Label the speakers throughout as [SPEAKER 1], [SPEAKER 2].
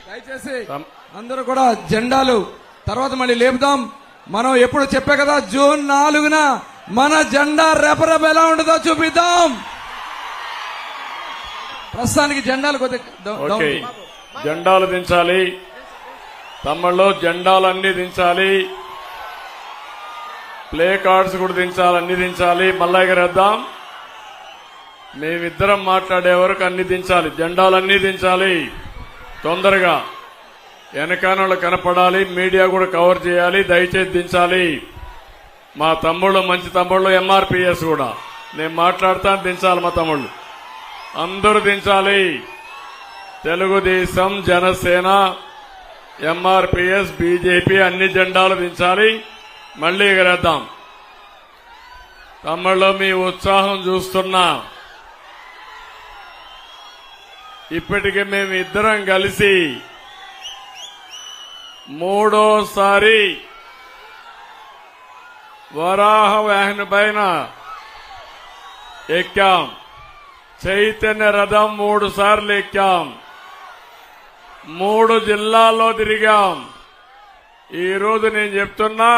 [SPEAKER 1] దయచేసి అందరూ కూడా జెండాలు తర్వాత మళ్ళీ లేపుదాం. మనం ఎప్పుడు చెప్పే కదా, జూన్ 4న మన జెండా రెపరెప ఎలా ఉంటుందో చూపిద్దాం. ప్రస్తుతానికి జెండాలు
[SPEAKER 2] జెండాలు దించాలి తమ్ముళ్ళు, జెండాలన్నీ దించాలి, ప్లే కార్డ్స్ కూడా దించాలి, అన్ని దించాలి. మళ్ళా ఎగరేద్దాం. మేమిద్దరం మాట్లాడే వరకు అన్ని దించాలి, జెండాలన్నీ దించాలి. తొందరగా వెనకానోళ్ళు కనపడాలి, మీడియా కూడా కవర్ చేయాలి. దయచేసి దించాలి. మా తమ్ముళ్ళు మంచి తమ్ముళ్ళు, ఎంఆర్పీఎస్ కూడా నేను మాట్లాడతాను, దించాలి. మా తమ్ముళ్ళు అందరూ దించాలి. తెలుగుదేశం, జనసేన, ఎంఆర్పీఎస్, బీజేపీ అన్ని జెండాలు దించాలి. మళ్లీ ఎగరేద్దాం. తమ్ముళ్ళు మీ ఉత్సాహం చూస్తున్నా. ఇప్పటికే మేము ఇద్దరం కలిసి మూడోసారి వరాహ వాహన పైన ఎక్కాం. చైతన్య రథం 3 సార్లు ఎక్కాం. 3 జిల్లాల్లో తిరిగాం. ఈరోజు నేను చెప్తున్నా,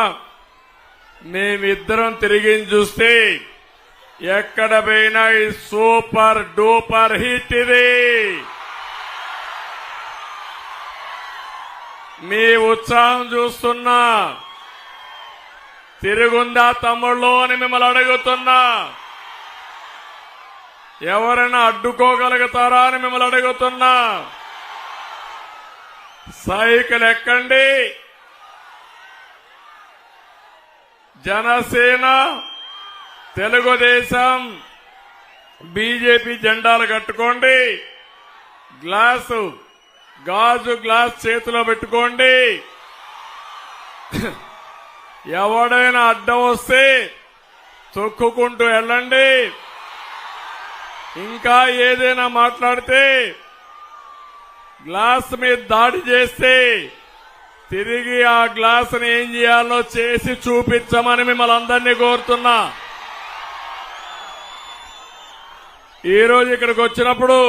[SPEAKER 2] మేమిద్దరం తిరిగి చూస్తే ఎక్కడ పోయినా ఈ సూపర్ డూపర్ హిట్ ఇది. మీ ఉత్సాహం చూస్తున్నా. తిరుగుందా తమ్ముళ్ళు అని మిమ్మల్ని అడుగుతున్నా. ఎవరైనా అడ్డుకోగలుగుతారా అని మిమ్మల్ని అడుగుతున్నా. సైకిల్ ఎక్కండి. జనసేన, తెలుగుదేశం, బీజేపీ జెండాలు కట్టుకోండి. గాజు గ్లాస్ చేతిలో పెట్టుకోండి. ఎవడైనా అడ్డం వస్తే తొక్కుకుంటూ వెళ్ళండి. ఇంకా ఏదైనా మాట్లాడితే, గ్లాస్ మీద దాడి చేస్తే తిరిగి ఆ గ్లాసుని ఏం చేయాలో చేసి చూపించమని మిమ్మల్ని అందరినీ కోరుతున్నా. ఈరోజు ఇక్కడికి వచ్చినప్పుడు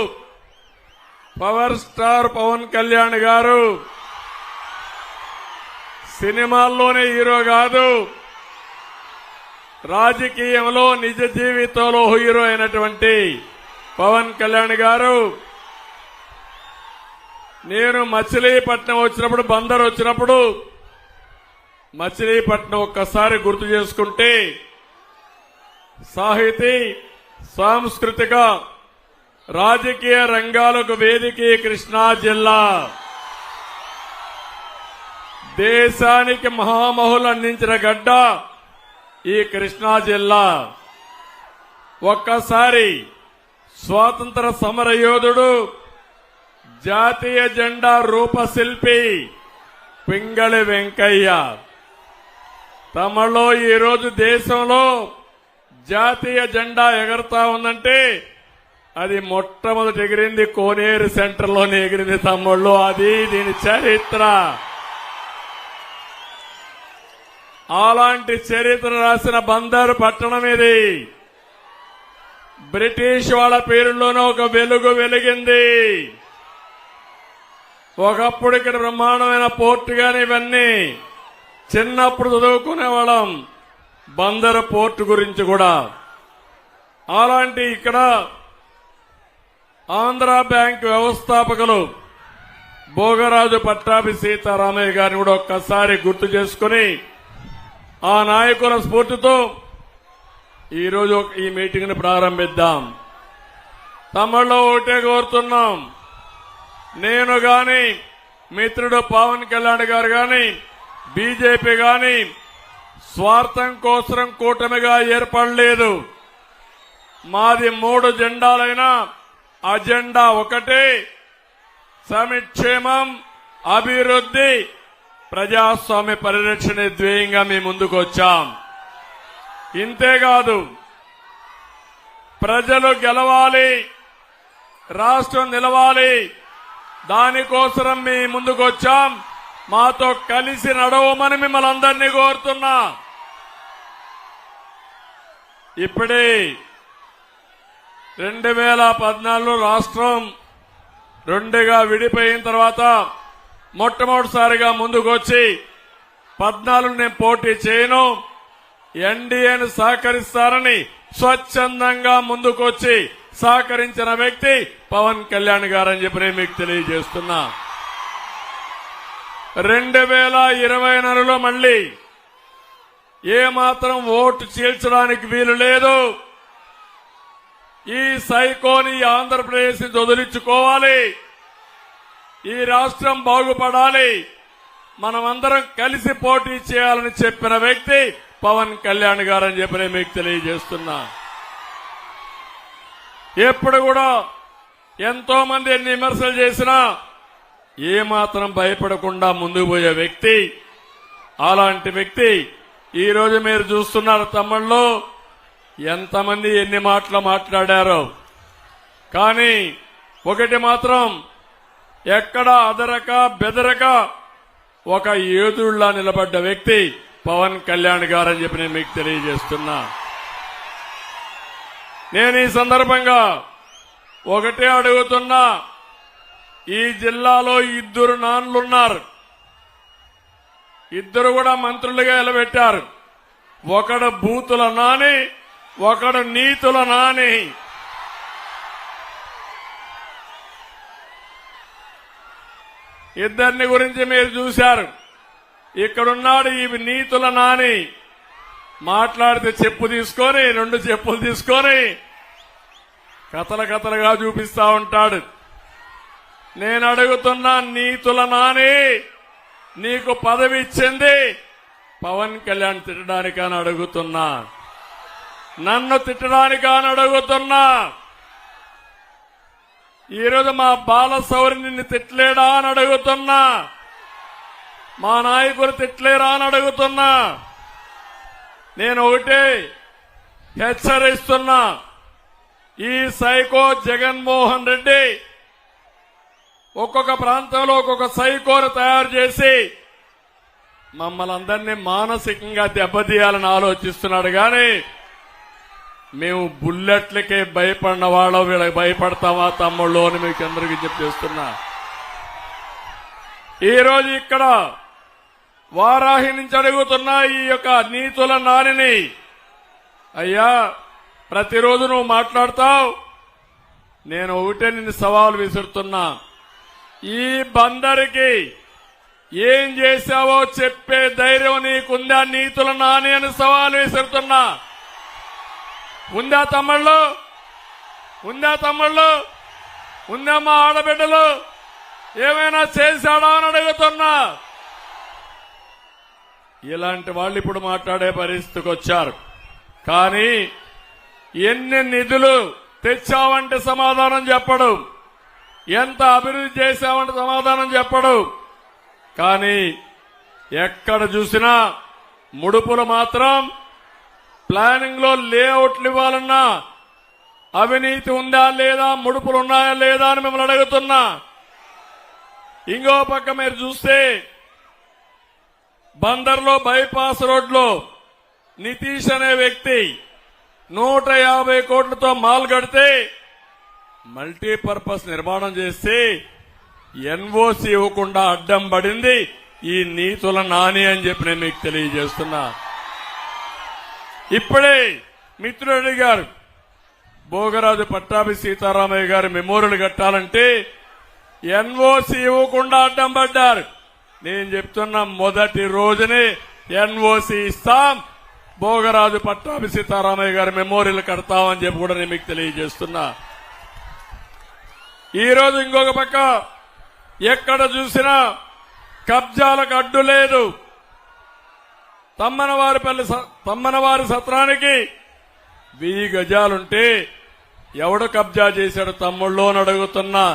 [SPEAKER 2] పవర్ స్టార్ పవన్ కళ్యాణ్ గారు సినిమాల్లోనే హీరో కాదు, రాజకీయంలో నిజ జీవితంలో హీరో అయినటువంటి పవన్ కళ్యాణ్ గారు, నేను మచిలీపట్నం వచ్చినప్పుడు, బందర్ వచ్చినప్పుడు మచిలీపట్నం ఒక్కసారి గుర్తు చేసుకుంటే సాహితీ, సాంస్కృతిక, రాజకీయ రంగాలకు వేదిక కృష్ణా జిల్లా. దేశానికి మహామహులు అందించిన గడ్డ ఈ కృష్ణా జిల్లా. ఒక్కసారి స్వాతంత్ర సమర యోధుడు, జాతీయ జెండా రూపశిల్పి పింగళి వెంకయ్య. తమలో ఈరోజు దేశంలో జాతీయ జెండా ఎగరతా ఉందంటే అది మొట్టమొదటి ఎగిరింది కోనేరు సెంటర్లోనే ఎగిరింది తమ్ముళ్ళు. అది దీని చరిత్ర. అలాంటి చరిత్ర రాసిన బందరు పట్టణం ఇది. బ్రిటిష్ వాళ్ళ పేరులోనే ఒక వెలుగు వెలిగింది. ఒకప్పుడు ఇక్కడ బ్రహ్మాండమైన పోర్టు గాని ఇవన్నీ చిన్నప్పుడు చదువుకునేవాళ్ళం, బందరు పోర్టు గురించి కూడా. అలాంటి ఇక్కడ ఆంధ్ర బ్యాంక్ వ్యవస్థాపకులు భోగరాజు పట్టాభి సీతారామయ్య గారిని కూడా ఒక్కసారి గుర్తు చేసుకుని, ఆ నాయకుల స్ఫూర్తితో ఈరోజు ఈ మీటింగ్ ని ప్రారంభిద్దాం. తమలో ఒకటే కోరుతున్నాం, నేను గాని, మిత్రుడు పవన్ కళ్యాణ్ గారు గాని, బీజేపీ గాని స్వార్థం కోసం కూటమిగా ఏర్పడలేదు. మాది 3 జెండాలైనా అజెండా ఒకటే, సంక్షేమం, అభివృద్ధి, ప్రజాస్వామ్య పరిరక్షణ ధ్యేయంగా మీ ముందుకు వచ్చాం. ఇంతేకాదు, ప్రజలు గెలవాలి, రాష్ట్రం నిలవాలి, దానికోసం మీ ముందుకు వచ్చాం. మాతో కలిసి నడవమని మిమ్మల్ని అందరినీ కోరుతున్నా. ఇప్పుడే 2014లో రాష్ట్రం 2గా విడిపోయిన తర్వాత మొట్టమొదటిసారిగా ముందుకొచ్చి 14 నేను పోటీ చేయను, ఎన్డీఏను సహకరిస్తారని స్వచ్ఛందంగా ముందుకొచ్చి సహకరించిన వ్యక్తి పవన్ కళ్యాణ్ గారని చెప్పి నేను మీకు తెలియజేస్తున్నా. 2024లో మళ్లీ ఏమాత్రం ఓటు చీల్చడానికి వీలు లేదు. ఈ సైకోని ఆంధ్రప్రదేశ్ నుంచి వదిలించుకోవాలి. ఈ రాష్ట్రం బాగుపడాలి. మనమందరం కలిసి పోటీ చేయాలని చెప్పిన వ్యక్తి పవన్ కళ్యాణ్ గారని చెప్పి నేను మీకు తెలియజేస్తున్నా. ఎప్పుడు కూడా ఎంతో మంది ఎన్ని విమర్శలు చేసినా ఏమాత్రం భయపడకుండా ముందుకు పోయే వ్యక్తి. అలాంటి వ్యక్తి ఈ రోజు మీరు చూస్తున్నారు. తమ్ముళ్ళు ఎంతమంది ఎన్ని మాటలు మాట్లాడారో, కానీ ఒకటి మాత్రం ఎక్కడ అదరక బెదరక ఒక యోధుడిలా నిలబడ్డ వ్యక్తి పవన్ కళ్యాణ్ గారని చెప్పి నేను మీకు తెలియజేస్తున్నా. నేను ఈ సందర్భంగా ఒకటే అడుగుతున్నా. ఈ జిల్లాలో 2 నాన్లున్నారు. 2 కూడా మంత్రులుగా నిలబెట్టారు. ఒకడు బూతుల నాని, ఒకడు నీతుల నాని. ఇద్దరిని గురించి మీరు చూశారు. ఇక్కడున్నాడు ఈ నీతుల నాని. మాట్లాడితే చెప్పు తీసుకొని 2 చెప్పులు తీసుకొని కథలుగా చూపిస్తా ఉంటాడు. నేను అడుగుతున్నా, నీతుల నాని, నీకు పదవి ఇచ్చింది పవన్ కళ్యాణ్ తిట్టడానికని అడుగుతున్నా, నన్ను తిట్టడానికని అడుగుతున్నా. ఈరోజు మా బాలశౌరి నిన్ను తిట్టలేడా అని అడుగుతున్నా, మా నాయకులు తిట్టలేరా అని అడుగుతున్నా. నేను ఒకటే హెచ్చరిస్తున్నా, ఈ సైకో జగన్మోహన్ రెడ్డి ఒక్కొక్క ప్రాంతంలో ఒక్కొక్క సైకోను తయారు చేసి మమ్మల్ని అందరినీ మానసికంగా దెబ్బతీయాలని ఆలోచిస్తున్నాడు. కానీ మేము బుల్లెట్లకే భయపడిన వాళ్ళం వీళ్ళకి భయపడతామా తమ్ముళ్ళు అని మీకు అందరికీ చెప్పేస్తున్నా. ఈరోజు ఇక్కడ వారాహి నుంచి అడుగుతున్నా ఈ యొక్క నీతుల నానిని, అయ్యా ప్రతిరోజు నువ్వు మాట్లాడతావు, నేను ఒకటే నిన్ను సవాలు విసురుతున్నా. ఈ బందరికి ఏం చేశావో చెప్పే ధైర్యం నీకుందా నీతుల నాని అని సవాలు విసురుతున్నా. ఉందా తమ్ముళ్ళు? ఉందా తమ్ముళ్ళు? ఉందా మా ఆడబిడ్డలు? ఏమైనా చేశాడా అని అడుగుతున్నా. ఇలాంటి వాళ్ళు ఇప్పుడు మాట్లాడే పరిస్థితికి వచ్చారు. కానీ ఎన్ని నిధులు తెచ్చావంటే సమాధానం చెప్పడు, ఎంత అభివృద్ధి చేశావంటే సమాధానం చెప్పడు. కానీ ఎక్కడ చూసినా ముడుపులు మాత్రం ప్లానింగ్ లో లేఅవుట్లు ఇవ్వాలన్నా అవినీతి ఉందా లేదా, ముడుపులు ఉన్నాయా లేదా అని మిమ్మల్ని అడుగుతున్నా. ఇంకో పక్క మీరు చూస్తే బందర్లో బైపాస్ రోడ్లో నితీష్ అనే వ్యక్తి 150 కోట్లతో మాల్ కడితే మల్టీపర్పస్ నిర్మాణం చేస్తే ఎన్ఓసి ఇవ్వకుండా అడ్డం పడింది ఈ నీతుల నాని అని చెప్పి నేను మీకు తెలియజేస్తున్నా. ఇప్పుడే మిత్రుడు అడిగారు, భోగరాజు పట్టాభి సీతారామయ్య గారి మెమోరియల్ కట్టాలంటే ఎన్ఓసి ఇవ్వకుండా అడ్డం పడ్డారు. నేను చెప్తున్నా, మొదటి రోజునే ఎన్ఓసి ఇస్తాం, భోగరాజు పట్టాభి సీతారామయ్య గారి మెమోరియల్ కడతామని చెప్పి కూడా నేను మీకు తెలియజేస్తున్నా. ఈ రోజు ఇంకొక పక్క ఎక్కడ చూసినా కబ్జాలకు అడ్డు లేదు. తమ్మనవారి సత్రానికి 1000 గజాలుంటే ఎవడు కబ్జా చేశాడు తమ్ముళ్ళు అని అడుగుతున్నా.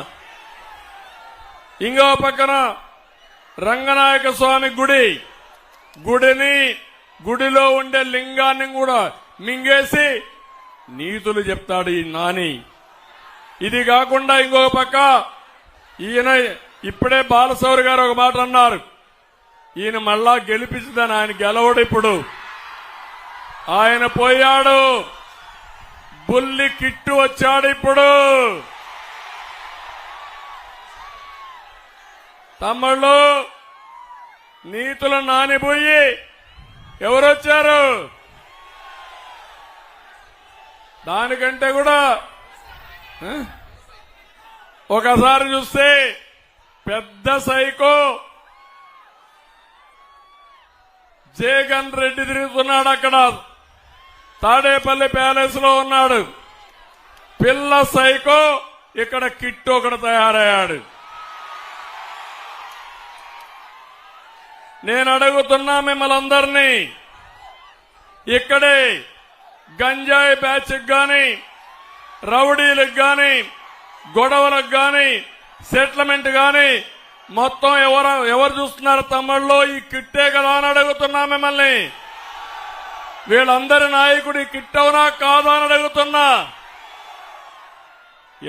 [SPEAKER 2] ఇంకో పక్కన రంగనాయక స్వామి గుడిలో ఉండే లింగాన్ని కూడా మింగేసి నీతులు చెప్తాడు ఈ నాని. ఇది కాకుండా ఇంకొక పక్క ఈయన ఇప్పుడే బాలశౌరి గారు ఒక మాట అన్నారు, ఈయన మళ్ళా గెలిపించిందని. ఆయన గెలవడు, ఇప్పుడు ఆయన పోయాడు, బుల్లి కిట్టు వచ్చాడు. ఇప్పుడు తమ్ముళ్ళు నీతులు నానిపోయి ఎవరొచ్చారు? దానికంటే కూడా ఒకసారి చూస్తే పెద్ద సైకో జగన్ రెడ్డి తిరుగుతున్నాడు. అక్కడ తాడేపల్లి ప్యాలెస్ లో ఉన్నాడు. పిల్ల సైకో ఇక్కడ కిట్టు ఒకడు తయారయ్యాడు. నేను అడుగుతున్నా మిమ్మల్ని అందరినీ, ఇక్కడే గంజాయి బ్యాచ్కి గాని, రౌడీలకు గాని, గొడవలకు గాని, సెటిల్మెంట్ గాని మొత్తం ఎవరు చూస్తున్నారు? తమ్ముళ్ళు ఈ కిట్టే కదా అని అడుగుతున్నా మిమ్మల్ని. వీళ్ళందరి నాయకుడు ఈ కిట్టవునా కాదా అని అడుగుతున్నా.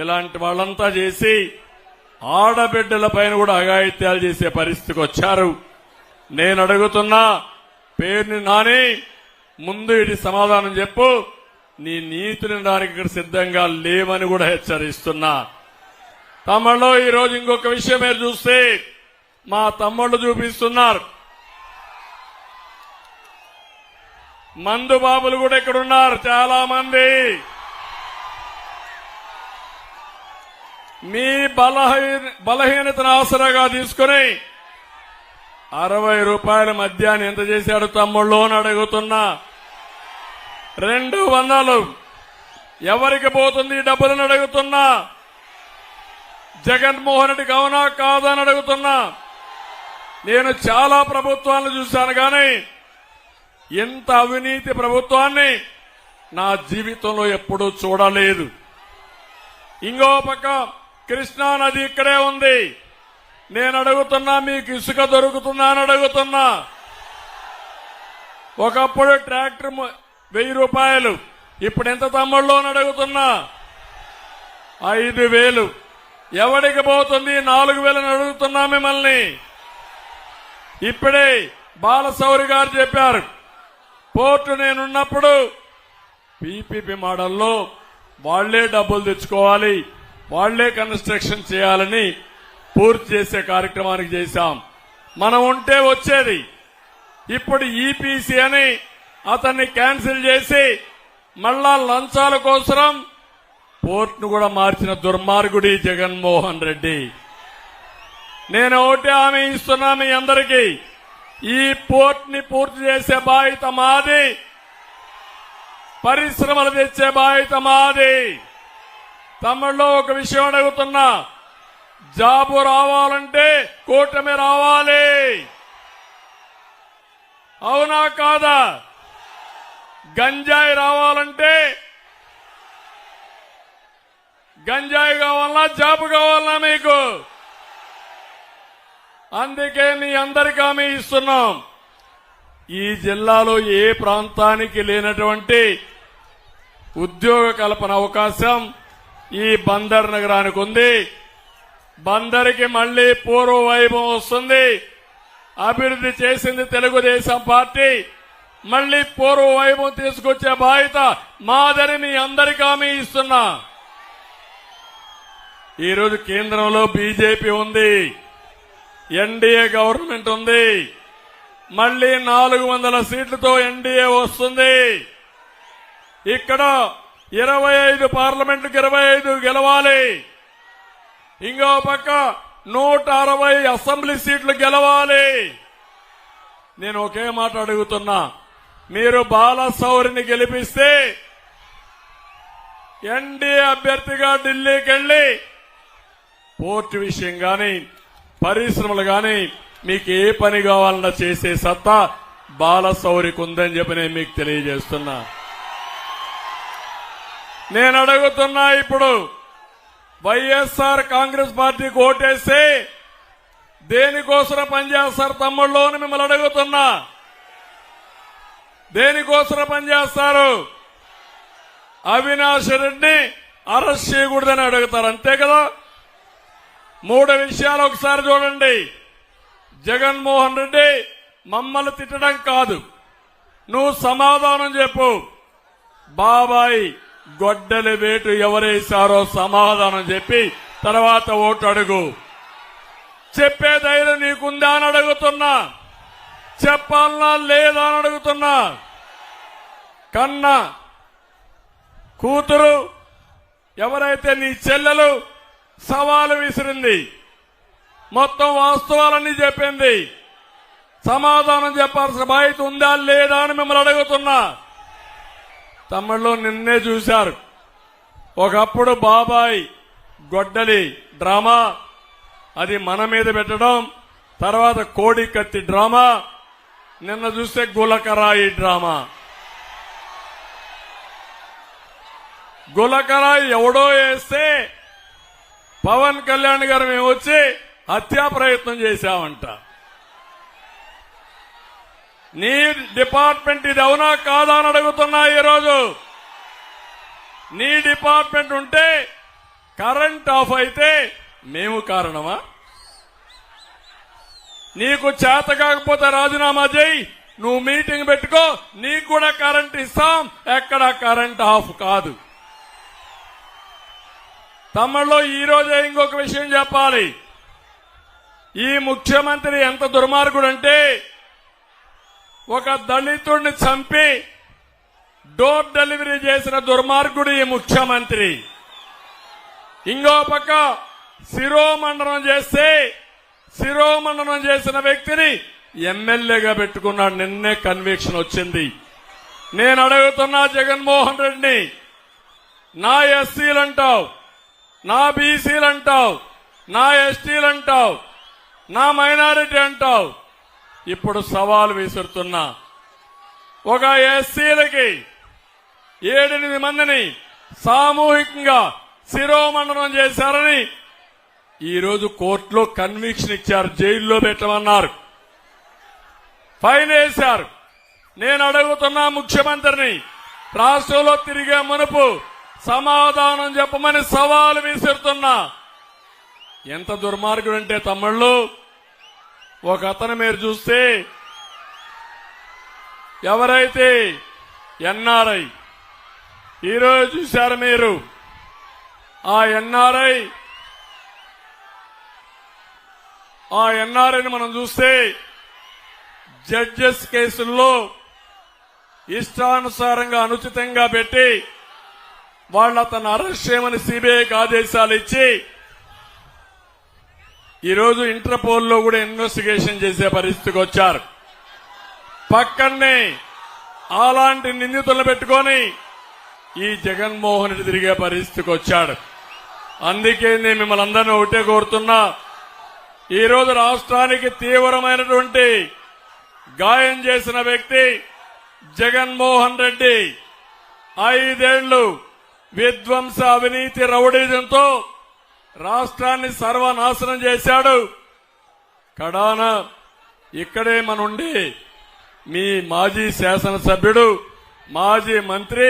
[SPEAKER 2] ఇలాంటి వాళ్ళంతా చేసి ఆడబిడ్డల పైన కూడా అఘాయిత్యాలు చేసే పరిస్థితికి వచ్చారు. నేను అడుగుతున్నా, పేరుని నాని ముందు ఇటు సమాధానం చెప్పు. నీ నీతిని దానికి ఇక్కడ సిద్ధంగా లేవని కూడా హెచ్చరిస్తున్నా. తమ్ముళ్ళు ఈరోజు ఇంకొక విషయం మీరు చూస్తే మా తమ్ముళ్ళు చూపిస్తున్నారు. మందు బాబులు కూడా ఇక్కడ ఉన్నారు చాలా మంది. మీ బలహీనతను ఆసరాగా తీసుకుని 60 రూపాయల మద్యాన్ని ఎంత చేశాడు తమ్ముళ్ళు అని అడుగుతున్నా. 200 ఎవరికి పోతుంది ఈ డబ్బులను అడుగుతున్నా. జగన్మోహన్ రెడ్డికి అవునా కాదా అని అడుగుతున్నా. నేను చాలా ప్రభుత్వాలను చూశాను కానీ ఇంత అవినీతి ప్రభుత్వాన్ని నా జీవితంలో ఎప్పుడూ చూడలేదు. ఇంకో పక్క కృష్ణా నది ఇక్కడే ఉంది. నేను అడుగుతున్నా, మీకు ఇసుక దొరుకుతుందా అని అడుగుతున్నా. ఒకప్పుడు ట్రాక్టర్ 1000 రూపాయలు, ఇప్పుడు ఎంత తమ్ముళ్ళు అని అడుగుతున్నా. 5000 ఎవరికి పోతుంది? 4000 అని అడుగుతున్నా మిమ్మల్ని. ఇప్పుడే బాలశౌరి గారు చెప్పారు, పోర్టు నేనున్నప్పుడు పీపీపీ మోడల్లో వాళ్లే డబ్బులు తెచ్చుకోవాలి, వాళ్లే కన్స్ట్రక్షన్ చేయాలని పూర్తి చేసే కార్యక్రమానికి చేశాం. మనం ఉంటే వచ్చేది. ఇప్పుడు ఈపీసీ అని అతన్ని క్యాన్సిల్ చేసి మళ్ళా లంచాల కోసం పోర్టును కూడా మార్చిన దుర్మార్గుడి జగన్మోహన్ రెడ్డి. నేను ఒకటే హామీ ఇస్తున్నా మీ అందరికీ, ఈ పోర్ట్ ని పూర్తి చేసే బాధ్యత మాది, పరిశ్రమలు తెచ్చే బాధ్యత మాది. తమిళలో ఒక విషయం అడుగుతున్నా, జాబు రావాలంటే కూటమి రావాలి, అవునా కాదా? గంజాయి రావాలంటే గంజాయి కావాలన్నా జాబు కావాలన్నా మీకు? అందుకే మీ అందరికీ హామీ ఇస్తున్నాం, ఈ జిల్లాలో ఏ ప్రాంతానికి లేనటువంటి ఉద్యోగ కల్పన అవకాశం ఈ బందర్ నగరానికి ఉంది. బందరికి మళ్లీ పూర్వ వైభవం వస్తుంది. అభివృద్ధి చేసింది తెలుగుదేశం పార్టీ, మళ్లీ పూర్వ వైభవం తీసుకొచ్చే బాధ్యత మాదని మీ అందరికీ హామీ ఇస్తున్నా. ఈరోజు కేంద్రంలో బీజేపీ ఉంది, ఎన్డీఏ గవర్నమెంట్ ఉంది, మళ్లీ 400 సీట్లతో ఎన్డీఏ వస్తుంది. ఇక్కడ 25 పార్లమెంటుకు 25 గెలవాలి. ఇంకో పక్క 160 అసెంబ్లీ సీట్లు గెలవాలి. నేను ఒకే మాట అడుగుతున్నా, మీరు బాలశౌరిని గెలిపిస్తే ఎన్డీఏ అభ్యర్థిగా ఢిల్లీకి వెళ్లి పోర్టు విషయం గాని, పరిశ్రమలు గాని, మీకు ఏ పని కావాలన్నా చేసే సత్తా బాలశౌరికి ఉందని చెప్పి నేను మీకు తెలియజేస్తున్నా. నేను అడుగుతున్నా, ఇప్పుడు వైఎస్ఆర్ కాంగ్రెస్ పార్టీకి ఓటేస్తే దేనికోసం పనిచేస్తారు తమ్ముళ్ళు అని మిమ్మల్ని అడుగుతున్నా. దేనికోసం పనిచేస్తారు? అవినాష్ రెడ్డిని అరెస్ట్ చేయకూడదని అడుగుతారు, అంతే కదా? 3 విషయాలు ఒకసారి చూడండి. జగన్మోహన్ రెడ్డి మమ్మల్ని తిట్టడం కాదు, నువ్వు సమాధానం చెప్పు. బాబాయ్ గొడ్డలి వేటు ఎవరేశారో సమాధానం చెప్పి తర్వాత ఓటు అడుగు. చెప్పే ధైర్యం నీకుందా అని అడుగుతున్నా. చెప్పాలనా లేదా అని అడుగుతున్నా. కన్న కూతురు ఎవరైతే నీ చెల్లెలు సవాలు విసిరింది, మొత్తం వాస్తవాలన్నీ చెప్పింది, సమాధానం చెప్పాల్సిన బాధ్యత ఉందా లేదా అని మిమ్మల్ని అడుగుతున్నా. తమిళలో నిన్నే చూశారు. ఒకప్పుడు బాబాయ్ గొడ్డలి డ్రామా, అది మన మీద పెట్టడం, తర్వాత కోడి కత్తి డ్రామా, నిన్న చూస్తే గులకరాయి డ్రామా. గులకరాయి ఎవడో వేస్తే పవన్ కళ్యాణ్ గారు మేము వచ్చి హత్యా ప్రయత్నం చేశామంట. నీ డిపార్ట్మెంట్ ఇది అవునా కాదా అని అడుగుతున్నా. ఈరోజు నీ డిపార్ట్మెంట్ ఉంటే కరెంట్ ఆఫ్ అయితే మేము కారణమా? నీకు చేత కాకపోతే రాజీనామా చేయి, నువ్వు మీటింగ్ పెట్టుకో, నీకు కూడా కరెంట్ ఇస్తాం. ఎక్కడ కరెంట్ ఆఫ్ కాదు. తమిళలో ఈ రోజే ఇంకొక విషయం చెప్పాలి. ఈ ముఖ్యమంత్రి ఎంత దుర్మార్గుడంటే, ఒక దళితుడిని చంపి డోర్ డెలివరీ చేసిన దుర్మార్గుడు ఈ ముఖ్యమంత్రి. ఇంకో పక్క శిరోమండనం చేసిన వ్యక్తిని ఎమ్మెల్యేగా పెట్టుకున్నాడు. నిన్నే కన్విక్షన్ వచ్చింది. నేను అడుగుతున్నా జగన్మోహన్ రెడ్డిని, నా ఎస్సీలంటావు, నా బీసీలంటావు, నా ఎస్టీలంటావు, నా మైనారిటీ అంటావు. ఇప్పుడు సవాల్ విసురుతున్నా. ఒక ఎస్సీలకి 7-8 మందిని సామూహికంగా శిరోమండనం చేశారని ఈరోజు కోర్టులో కన్విక్షన్ ఇచ్చారు. జైల్లో పెట్టమన్నారు, ఫైన్ వేశారు. నేను అడుగుతున్నా ముఖ్యమంత్రిని, రాష్ట్రంలో తిరిగే మునుపు సమాధానం చెప్పమని సవాలు విసురుతున్నా. ఎంత దుర్మార్గుడంటే తమ్ముళ్ళు, ఒక అతను మీరు చూస్తే ఎవరైతే ఎన్ఆర్ఐ ఈరోజు చూశారు మీరు, ఆ ఎన్ఆర్ఐని మనం చూస్తే జడ్జెస్ కేసుల్లో ఇష్టానుసారంగా అనుచితంగా పెట్టి వాళ్ళు అతను అరెస్ట్ చేయమని సిబిఐకి ఆదేశాలు ఇచ్చి ఈరోజు ఇంటర్పోల్లో కూడా ఇన్వెస్టిగేషన్ చేసే పరిస్థితికి వచ్చారు. పక్కనే అలాంటి నిందితులను పెట్టుకొని ఈ జగన్మోహన్ రెడ్డి తిరిగే పరిస్థితికి వచ్చాడు. అందుకే నేను మిమ్మల్ని అందరినీ ఒకటే కోరుతున్నా, ఈరోజు రాష్ట్రానికి తీవ్రమైనటువంటి గాయం చేసిన వ్యక్తి జగన్మోహన్ రెడ్డి. 5 ఏళ్లు విధ్వంస అవినీతి రౌడీజంతో రాష్ట్రాన్ని సర్వనాశనం చేశాడు. కడాన ఇక్కడే మనుండి మీ మాజీ శాసనసభ్యుడు, మాజీ మంత్రి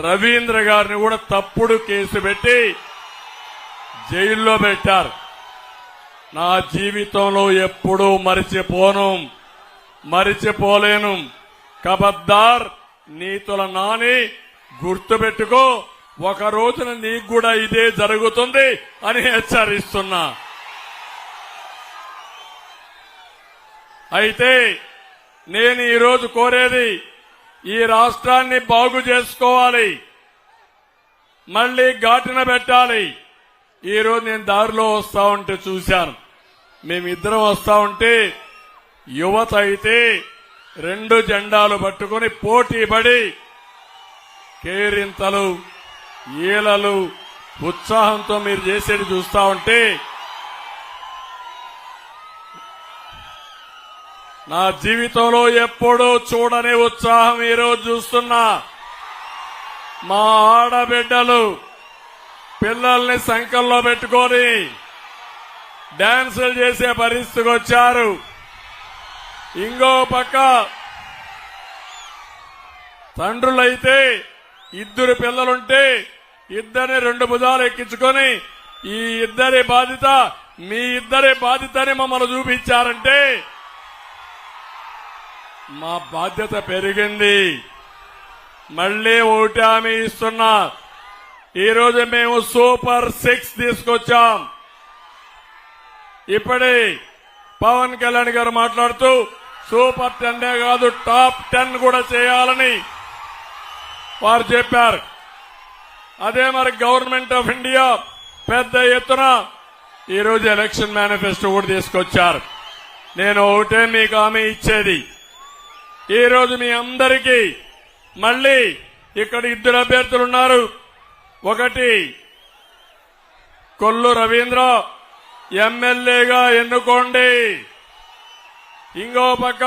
[SPEAKER 2] రవీంద్ర గారిని కూడా తప్పుడు కేసు పెట్టి జైల్లో పెట్టారు. నా జీవితంలో ఎప్పుడూ మరిచిపోలేను. కబద్దార్ నీతుల నాని, గుర్తుపెట్టుకో, ఒక రోజున నీకు కూడా ఇదే జరుగుతుంది అని హెచ్చరిస్తున్నా. అయితే నేను ఈరోజు కోరేది, ఈ రాష్ట్రాన్ని బాగు చేసుకోవాలి, మళ్లీ ఘాటున పెట్టాలి. ఈరోజు నేను దారిలో వస్తా ఉంటే చూశాను, మేమిద్దరం వస్తా ఉంటే యువత అయితే 2 జెండాలు పట్టుకుని పోటీ పడి కేరింతలు, ఈలలు, ఉత్సాహంతో మీరు చేసేది చూస్తా ఉంటే నా జీవితంలో ఎప్పుడూ చూడని ఉత్సాహం ఈరోజు చూస్తున్నా. మా ఆడబిడ్డలు పిల్లల్ని సంకల్లో పెట్టుకొని డాన్సులు చేసే పరిస్థితికి వచ్చారు. ఇంకో పక్క తండ్రులైతే 2 పిల్లలుంటే ఇద్దరిని 2 భుజాలు ఎక్కించుకొని ఈ ఇద్దరి బాధ్యత మీ ఇద్దరి బాధ్యతని మమ్మల్ని చూపించారంటే మా బాధ్యత పెరిగింది. మళ్లీ ఒకటి హామీ ఇస్తున్నా, ఈరోజు మేము సూపర్ 6 తీసుకొచ్చాం. ఇప్పుడే పవన్ కళ్యాణ్ గారు మాట్లాడుతూ సూపర్ 10 కాదు టాప్ 10 కూడా చేయాలని వారు చెప్పారు. అదే మరి గవర్నమెంట్ ఆఫ్ ఇండియా పెద్ద ఎత్తున ఈరోజు ఎలక్షన్ మేనిఫెస్టో కూడా తీసుకొచ్చారు. నేను ఒకటే మీకు హామీ ఇచ్చేది, ఈరోజు మీ అందరికీ మళ్లీ ఇక్కడ 2 అభ్యర్థులు ఉన్నారు. ఒకటి కొల్లు రవీంద్ర ఎమ్మెల్యేగా ఎన్నుకోండి. ఇంకో పక్క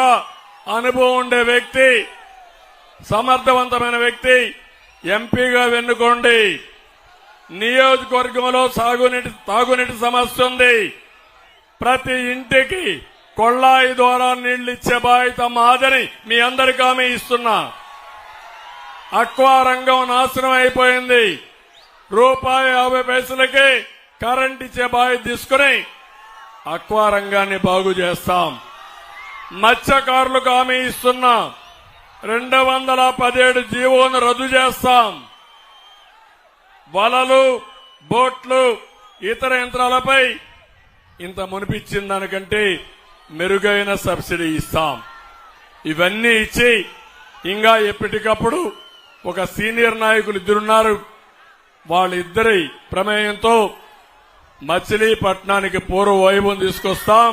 [SPEAKER 2] అనుభవం ఉండే వ్యక్తి, సమర్థవంతమైన వ్యక్తి ఎంపీగా ఎన్నుకోండి. నియోజకవర్గంలో తాగునీటి సమస్య ఉంది. ప్రతి ఇంటికి కొళ్ళాయి ద్వారా నీళ్లు ఇచ్చే బాధ్యత మాదని మీ అందరికీ హామీ ఇస్తున్నా. అక్వా రంగం నాశనం అయిపోయింది. ₹50 కరెంట్ ఇచ్చే బాధ్యత తీసుకుని అక్వా రంగాన్ని బాగు చేస్తాం. మత్స్యకారులకు హామీ ఇస్తున్నా. 217 జీవోను రద్దు చేస్తాం. వలలు, బోట్లు, ఇతర యంత్రాలపై ఇంత మునిపించిన దానికంటే మెరుగైన సబ్సిడీ ఇస్తాం. ఇవన్నీ ఇచ్చి ఇంకా ఎప్పటికప్పుడు ఒక సీనియర్ నాయకులు 2 ఉన్నారు. వాళ్ళిద్దరి ప్రమేయంతో మచిలీపట్నానికి పూర్వ వైభవం తీసుకొస్తాం.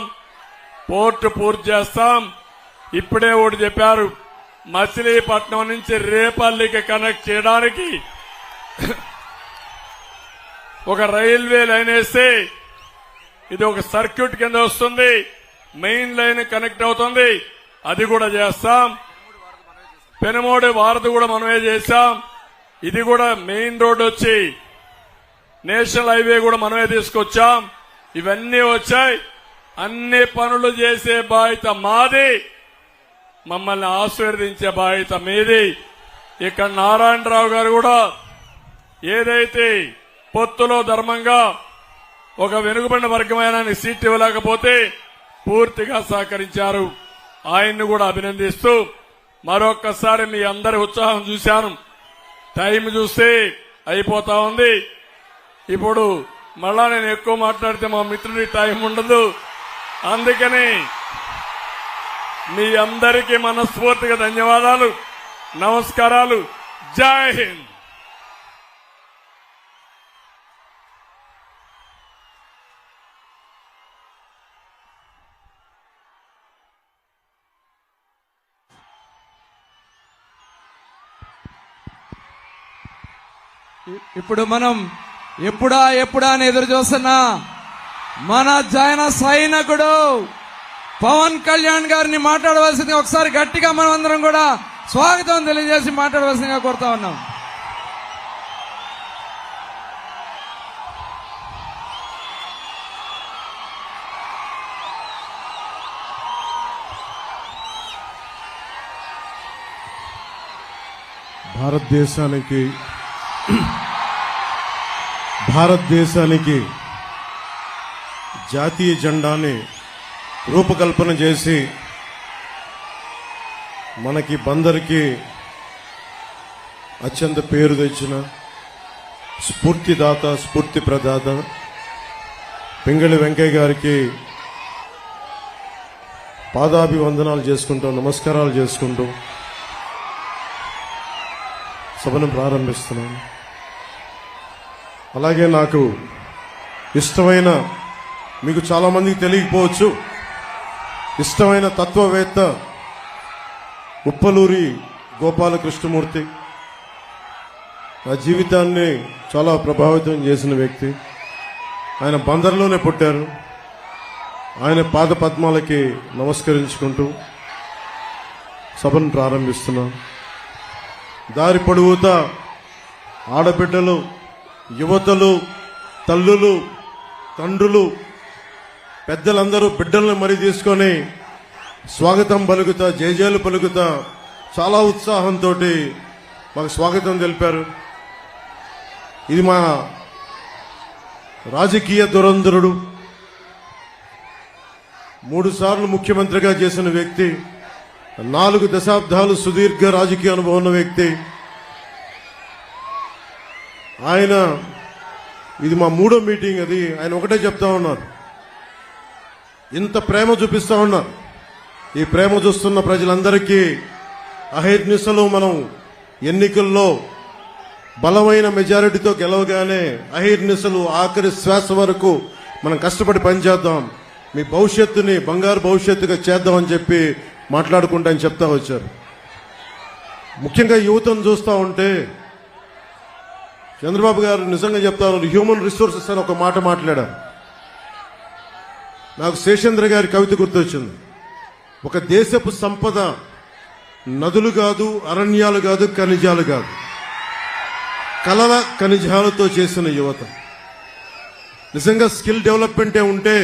[SPEAKER 2] పోర్టు పూర్తి చేస్తాం. ఇప్పుడే ఒకటి చెప్పారు, మచిలీపట్నం నుంచి రేపల్లికి కనెక్ట్ చేయడానికి ఒక రైల్వే లైన్ వేస్తే ఇది ఒక సర్క్యూట్ కింద వస్తుంది. మెయిన్ లైన్ కనెక్ట్ అవుతుంది. అది కూడా చేస్తాం. పెనుమోడి వారధి కూడా మనమే చేశాం. ఇది కూడా మెయిన్ రోడ్ వచ్చి నేషనల్ హైవే కూడా మనమే తీసుకొచ్చాం. ఇవన్నీ వచ్చాయి. అన్ని పనులు చేసే బాధ్యత మాది. మమ్మల్ని ఆశీర్వదించే బాధ్యత మీది. ఇక్కడ నారాయణరావు గారు కూడా ఏదైతే పొత్తులో ధర్మంగా ఒక వెనుకబడిన వర్గమైన సీట్ ఇవ్వలేకపోతే పూర్తిగా సహకరించారు. ఆయన్ని కూడా అభినందిస్తూ మరొక్కసారి మీ అందరి ఉత్సాహం చూశాను. టైం చూస్తే అయిపోతా ఉంది. ఇప్పుడు మళ్ళా నేను ఎక్కువ మాట్లాడితే మా మిత్రుడి టైం ఉండదు. అందుకని మీ అందరికీ మనస్ఫూర్తిగా ధన్యవాదాలు, నమస్కారాలు. జై హింద్.
[SPEAKER 1] ఇప్పుడు మనం ఎప్పుడా అని ఎదురు చూస్తున్నా మన జన సైనికుడు పవన్ కళ్యాణ్ గారిని మాట్లాడవలసింది ఒకసారి గట్టిగా మనం అందరం కూడా స్వాగతం తెలియజేసి మాట్లాడవలసిందిగా కోరుతా ఉన్నాం.
[SPEAKER 3] భారతదేశానికి జాతీయ జెండాని రూపకల్పన చేసి మనకి బందరికి అత్యంత పేరు తెచ్చిన స్ఫూర్తిదాత, స్ఫూర్తి ప్రదాత పింగళి వెంకయ్య గారికి పాదాభివందనాలు చేసుకుంటూ, నమస్కారాలు చేసుకుంటూ సభను ప్రారంభిస్తున్నాను. అలాగే నాకు ఇష్టమైన, మీకు చాలా మందికి తెలియకపోవచ్చు, ఇష్టమైన తత్వవేత్త ఉప్పలూరి గోపాలకృష్ణమూర్తి నా జీవితాన్ని చాలా ప్రభావితం చేసిన వ్యక్తి. ఆయన బందర్లోనే పుట్టారు. ఆయన పాద పద్మాలకి నమస్కరించుకుంటూ సభను ప్రారంభిస్తున్నాం. దారి పొడవుతా ఆడబిడ్డలు, యువతలు, తల్లులు, తండ్రులు, పెద్దలందరూ బిడ్డల్ని మరీ తీసుకొని స్వాగతం పలుకుతా, జయజయలు పలుకుతా చాలా ఉత్సాహంతో మాకు స్వాగతం తెలిపారు. ఇది మా రాజకీయ దురంధరుడు, 3 సార్లు ముఖ్యమంత్రిగా చేసిన వ్యక్తి, 4 దశాబ్దాలు సుదీర్ఘ రాజకీయ అనుభవం ఉన్న వ్యక్తి ఆయన. ఇది మా 3వ మీటింగ్. అది ఆయన ఒకటే చెప్తా ఉన్నారు, ఇంత ప్రేమ చూపిస్తా ఉన్నారు. ఈ ప్రేమ చూస్తున్న ప్రజలందరికీ అహర్నిశలు మనం ఎన్నికల్లో బలమైన మెజారిటీతో గెలవగానే అహర్నిశలు ఆఖరి శ్వాస వరకు మనం కష్టపడి పనిచేద్దాం, మీ భవిష్యత్తుని బంగారు భవిష్యత్తుగా చేద్దామని చెప్పి మాట్లాడుకుంటా అని చెప్తా వచ్చారు. ముఖ్యంగా యువతను చూస్తూ ఉంటే చంద్రబాబు గారు నిజంగా చెప్తారు, హ్యూమన్ రిసోర్సెస్ అని ఒక మాట మాట్లాడారు. నాకు శేషేంద్ర గారి కవిత గుర్తొచ్చింది. ఒక దేశపు సంపద నదులు కాదు, అరణ్యాలు కాదు, ఖనిజాలు కాదు, కలల ఖనిజాలతో చేసిన యువత. నిజంగా స్కిల్ డెవలప్మెంటే ఉంటే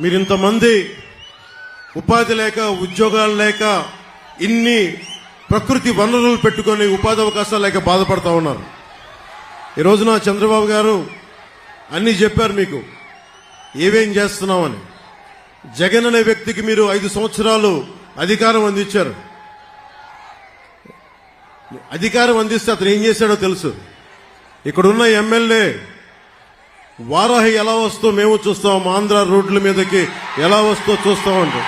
[SPEAKER 3] మీరు ఇంతమంది ఉపాధి లేక, ఉద్యోగాలు లేక, ఇన్ని ప్రకృతి వనరులు పెట్టుకొని ఉపాధి అవకాశాలు లేక బాధపడతా ఉన్నారు. ఈ రోజున చంద్రబాబు గారు అన్ని చెప్పారు మీకు ఏమేం చేస్తున్నామని. జగన్ అనే వ్యక్తికి మీరు 5 సంవత్సరాలు అధికారం అందించారు. అధికారం అందిస్తే అతను ఏం చేశాడో తెలుసు. ఇక్కడున్న ఎమ్మెల్యే వారాహి ఎలా వస్తో మేము చూస్తాం, ఆంధ్ర రోడ్ల మీదకి ఎలా వస్తో చూస్తామంటాం.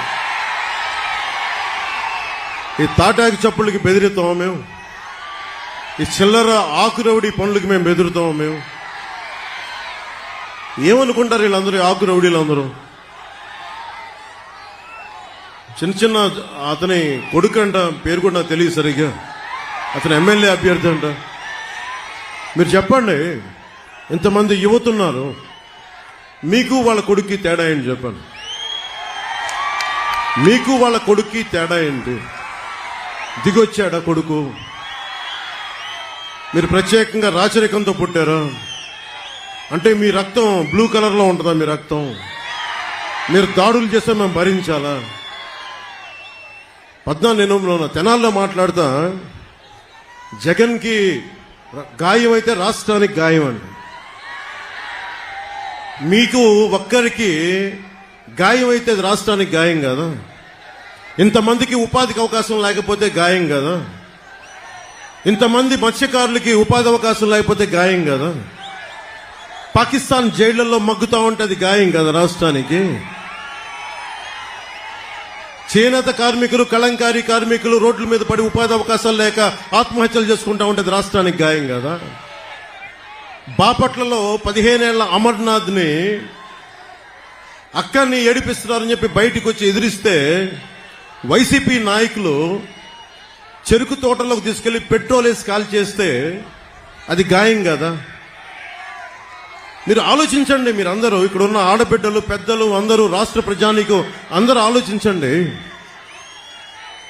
[SPEAKER 3] ఈ తాటాకి చప్పుళ్ళకి బెదిరిస్తామా మేము? ఈ చిల్లర ఆకురౌడి పనులకి మేము బెదురుతామా మేము? ఏమనుకుంటారు వీళ్ళందరూ, ఆకు రౌడీలందరూ? చిన్న చిన్న అతని కొడుకు అంట, పేరు కూడా నాకు తెలియదు సరిగ్గా, అతను ఎమ్మెల్యే అభ్యర్థి అంట. మీరు చెప్పండి, ఇంతమంది యువత ఉన్నారు, మీకు వాళ్ళ కొడుక్కి తేడా ఏంటి చెప్పండి? మీకు వాళ్ళ కొడుక్కి తేడా ఏంటి? దిగొచ్చాడా కొడుకు? మీరు ప్రత్యేకంగా రాచరికంతో పుట్టారా? అంటే మీ రక్తం బ్లూ కలర్ లో ఉంటుందా? మీ రక్తం మీరు దాడులు చేస్తే మేము భరించాలా? 14 తెనాల్లో మాట్లాడుతా, జగన్ కి గాయం అయితే రాష్ట్రానికి గాయం అండి. మీకు ఒక్కరికి గాయం అయితే అది రాష్ట్రానికి గాయం కదా? ఇంతమందికి ఉపాధికి అవకాశం లేకపోతే గాయం కదా? ఇంతమంది మత్స్యకారులకి ఉపాధి అవకాశం లేకపోతే గాయం కదా? పాకిస్తాన్ జైళ్లలో మగ్గుతా ఉంటే అది గాయం కదా రాష్ట్రానికి? చేనేత కార్మికులు, కళంకారీ కార్మికులు రోడ్ల మీద పడి ఉపాధి అవకాశాలు లేక ఆత్మహత్యలు చేసుకుంటా ఉంటే అది రాష్ట్రానికి గాయం కదా? బాపట్లలో 15 ఏళ్ల అమర్నాథ్ ని అక్కడిని ఏడిపిస్తున్నారని చెప్పి బయటికి వచ్చి ఎదిరిస్తే వైసీపీ నాయకులు చెరుకు తోటలోకి తీసుకెళ్లి పెట్రోల్ వేసి కాల్ చేస్తే అది గాయం కదా? మీరు ఆలోచించండి. మీరందరూ ఇక్కడ ఉన్న ఆడబిడ్డలు, పెద్దలు అందరూ, రాష్ట్ర ప్రజానీకం అందరూ ఆలోచించండి.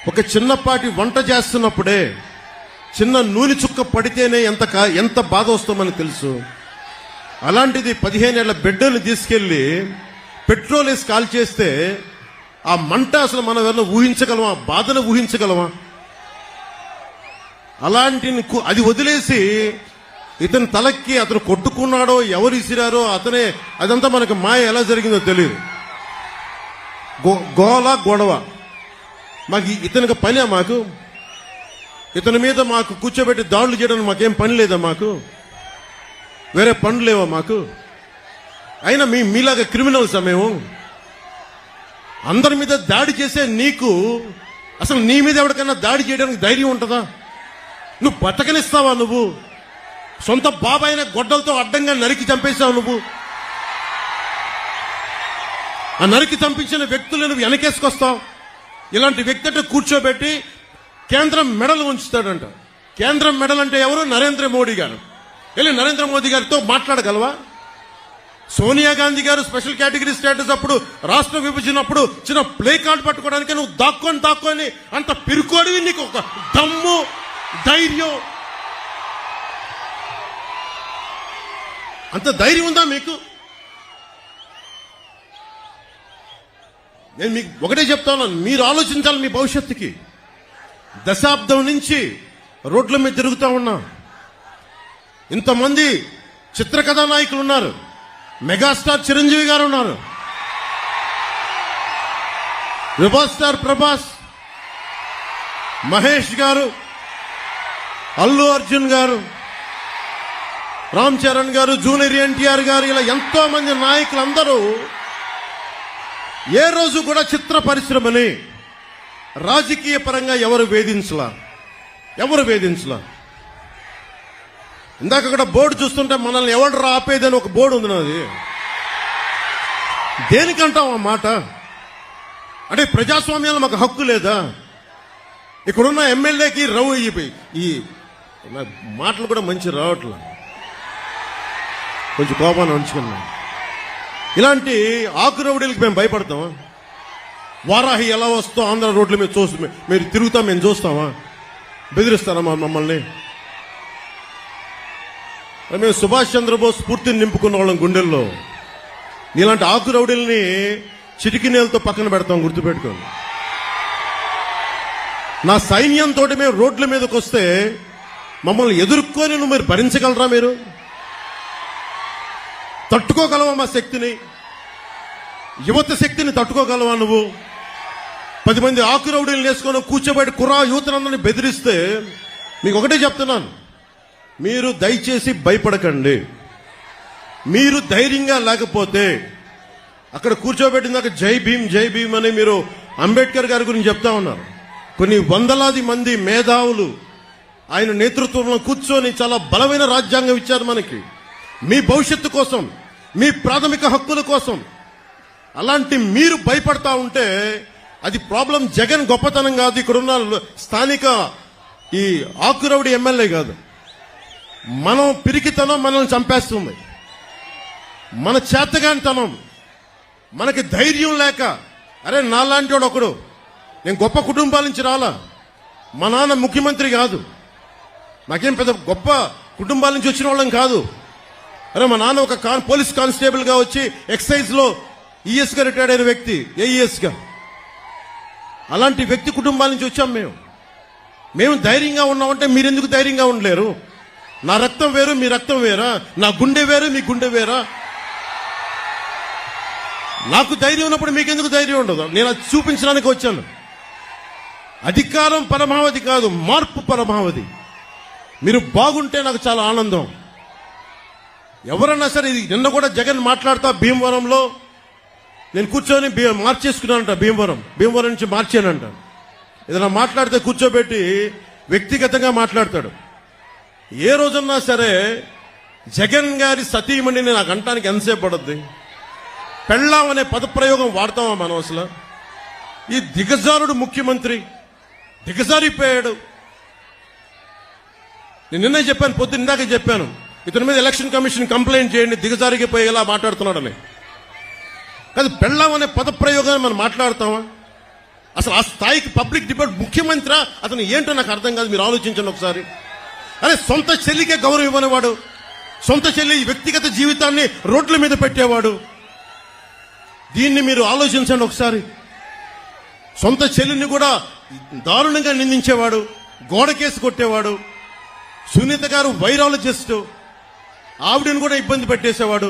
[SPEAKER 3] ఒక చిన్నపాటి వంట చేస్తున్నప్పుడే చిన్న నూనె చుక్క పడితేనే ఎంత బాధ వస్తామని తెలుసు. అలాంటిది 15 ఏళ్ల బిడ్డని తీసుకెళ్లి పెట్రోల్ వేసి కాల్ చేస్తే ఆ మంట అసలు మనం ఎవరైనా ఊహించగలమా? బాధను ఊహించగలమా? అలాంటి అది వదిలేసి ఇతని తలకి అతను కొట్టుకున్నాడో, ఎవరు ఇసిరారో అతనే, అదంతా మనకు మాయ ఎలా జరిగిందో తెలియదు. గోల గొడవ. మాకు ఇతనికి పనే? మాకు ఇతని మీద మాకు కూర్చోబెట్టి దాడులు చేయడానికి మాకేం పని లేదా? మాకు వేరే పనులు లేవా మాకు? అయినా మీలాగా క్రిమినల్సా మేము? అందరి మీద దాడి చేసే నీకు అసలు నీ మీద ఎవరికైనా దాడి చేయడానికి ధైర్యం ఉంటుందా? నువ్వు బతకనిస్తావా? నువ్వు సొంత బాబాయిన గొడ్డలతో అడ్డంగా నరికి చంపేశావు. నువ్వు ఆ నరికి చంపించిన వ్యక్తులను నువ్వు వెనకేసుకొస్తావు. ఇలాంటి వ్యక్తి అంటే కూర్చోబెట్టి కేంద్రం మెడలు ఉంచుతాడంట. కేంద్రం మెడల్ అంటే ఎవరు? నరేంద్ర మోడీ గారు. వెళ్ళి నరేంద్ర మోదీ గారితో మాట్లాడగలవా? సోనియా గాంధీ గారు స్పెషల్ కేటగిరీ స్టేటస్ అప్పుడు, రాష్ట్ర విభజనప్పుడు చిన్న ప్లే కార్డు పట్టుకోవడానికి నువ్వు దాక్కొని అంత పిరుకోడివి. నీకు ఒక దమ్ము, ధైర్యం, అంత ధైర్యం ఉందా మీకు? నేను మీకు ఒకటే చెప్తాను, మీరు ఆలోచించాలి మీ భవిష్యత్తుకి. దశాబ్దం నుంచి రోడ్ల మీద తిరుగుతా ఉన్నా. ఇంతమంది చిత్రకథా నాయకులు ఉన్నారు. మెగాస్టార్ చిరంజీవి గారు ఉన్నారు, రెబల్ స్టార్ ప్రభాస్, మహేష్ గారు, అల్లు అర్జున్ గారు, రామ్ చరణ్ గారు, జూనియర్ ఎన్టీఆర్ గారు, ఇలా ఎంతో మంది నాయకులందరూ ఏ రోజు కూడా చిత్ర పరిశ్రమని రాజకీయ పరంగా ఎవరు వేధించలా. ఇందాక అక్కడ బోర్డు చూస్తుంటే మనల్ని ఎవడు ఆపేదని ఒక బోర్డు ఉంది నాది. దేనికంటాం ఆ మాట? అంటే ప్రజాస్వామ్యంలో మాకు హక్కు లేదా? ఇక్కడున్న ఎమ్మెల్యేకి ఈ మాటలు కూడా మంచి రావట్లేదు, కొంచెం కోపాన్ని ఉంచుకున్నాం. ఇలాంటి ఆకురవుడీలకు మేము భయపడతామా? వారాహి ఎలా వస్తాం ఆంధ్ర రోడ్ల మీద మీరు తిరుగుతాం, మేము చూస్తామా? బెదిరిస్తారా మమ్మల్ని? మేము సుభాష్ చంద్రబోస్ స్ఫూర్తిని నింపుకున్న వాళ్ళం గుండెల్లో. ఇలాంటి ఆకురవుడీల్ని చిటికినేలతో పక్కన పెడతాం, గుర్తుపెట్టుకోండి. నా సైన్యంతో మేము రోడ్ల మీదకి వస్తే మమ్మల్ని ఎదుర్కొని మీరు భరించగలరా? మీరు తట్టుకోగలవా? మా శక్తిని, యువత శక్తిని తట్టుకోగలవా నువ్వు? 10 మంది ఆకురవుడీలు వేసుకొని కూర్చోబెట్టి కుర్రా యువతనందరినీ బెదిరిస్తే మీకు ఒకటే చెప్తున్నాను, మీరు దయచేసి భయపడకండి. మీరు ధైర్యంగా లేకపోతే అక్కడ కూర్చోబెట్టిందాక జై భీమ్ అని మీరు అంబేద్కర్ గారి గురించి చెప్తా ఉన్నారు. కొన్ని వందలాది మంది మేధావులు ఆయన నేతృత్వంలో కూర్చొని చాలా బలమైన రాజ్యాంగం ఇచ్చారు మనకి, మీ భవిష్యత్తు కోసం, మీ ప్రాథమిక హక్కుల కోసం. అలాంటి మీరు భయపడతా ఉంటే అది ప్రాబ్లం జగన్ గొప్పతనం కాదు, ఇక్కడున్న స్థానిక ఈ ఆకురవుడి ఎమ్మెల్యే కాదు. మనం పిరికితనం మనల్ని చంపేస్తుంది, మన చేతగానితనం, మనకి ధైర్యం లేక. అరే నాలాంటి వాడు ఒకడు, నేను గొప్ప కుటుంబాల నుంచి రాలా, మా నాన్న ముఖ్యమంత్రి కాదు, నాకేం పెద్ద గొప్ప కుటుంబాల నుంచి వచ్చిన వాళ్ళం కాదు. అరే మా నాన్న ఒక పోలీస్ కానిస్టేబుల్ గా వచ్చి ఎక్సైజ్ లో ఈఎస్ గా రిటైర్డ్ అయిన వ్యక్తి, ఏఈఎస్ గా. అలాంటి వ్యక్తి కుటుంబాల నుంచి వచ్చాం మేము ధైర్యంగా ఉన్నామంటే మీరెందుకు ధైర్యంగా ఉండలేరు? నా రక్తం వేరు, మీ రక్తం వేరా? నా గుండె వేరు, మీ గుండె వేరా? నాకు ధైర్యం ఉన్నప్పుడు మీకెందుకు ధైర్యం ఉండదు? నేను అది చూపించడానికి వచ్చాను. అధికారం పరమావధి కాదు, మార్పు పరమావధి. మీరు బాగుంటే నాకు చాలా ఆనందం. ఎవరన్నా సరే, ఇది నిన్న కూడా జగన్ మాట్లాడుతా భీమవరంలో నేను కూర్చొని మార్చేసుకున్నానంట, భీమవరం నుంచి మార్చానంట. ఏదైనా మాట్లాడితే కూర్చోబెట్టి వ్యక్తిగతంగా మాట్లాడతాడు. ఏ రోజున్నా సరే జగన్ గారి సతీమణిని నాకు అంటానికి ఎంతసేపు పడుద్ది? పెళ్ళాం అనే పదప్రయోగం వాడతామా మనం అసలు? ఈ దిగజారుడు ముఖ్యమంత్రి దిగజారిపోయాడు. నేను నిన్నే చెప్పాను, పొద్దున్న ఇందాక చెప్పాను, ఇతని మీద ఎలక్షన్ కమిషన్ కంప్లైంట్ చేయండి, దిగజారిపోయేలా మాట్లాడుతున్నాడని. కాదు, పెళ్ళాం అనే పదప్రయోగాన్ని మనం మాట్లాడతామా? అసలు ఆ స్థాయికి పబ్లిక్ డిబేట్ ముఖ్యమంత్రి అతను ఏంటో నాకు అర్థం కాదు. మీరు ఆలోచించండి ఒకసారి. అరే సొంత చెల్లికే గౌరవం ఇవ్వనివాడు, సొంత చెల్లి వ్యక్తిగత జీవితాన్ని రోడ్ల మీద పెట్టేవాడు. దీన్ని మీరు ఆలోచించండి ఒకసారి. సొంత చెల్లిని కూడా దారుణంగా నిందించేవాడు, గోడకేసి కొట్టేవాడు. సునీత గారు వైరాలజిస్ట్, ఆవిడని కూడా ఇబ్బంది పెట్టేసేవాడు.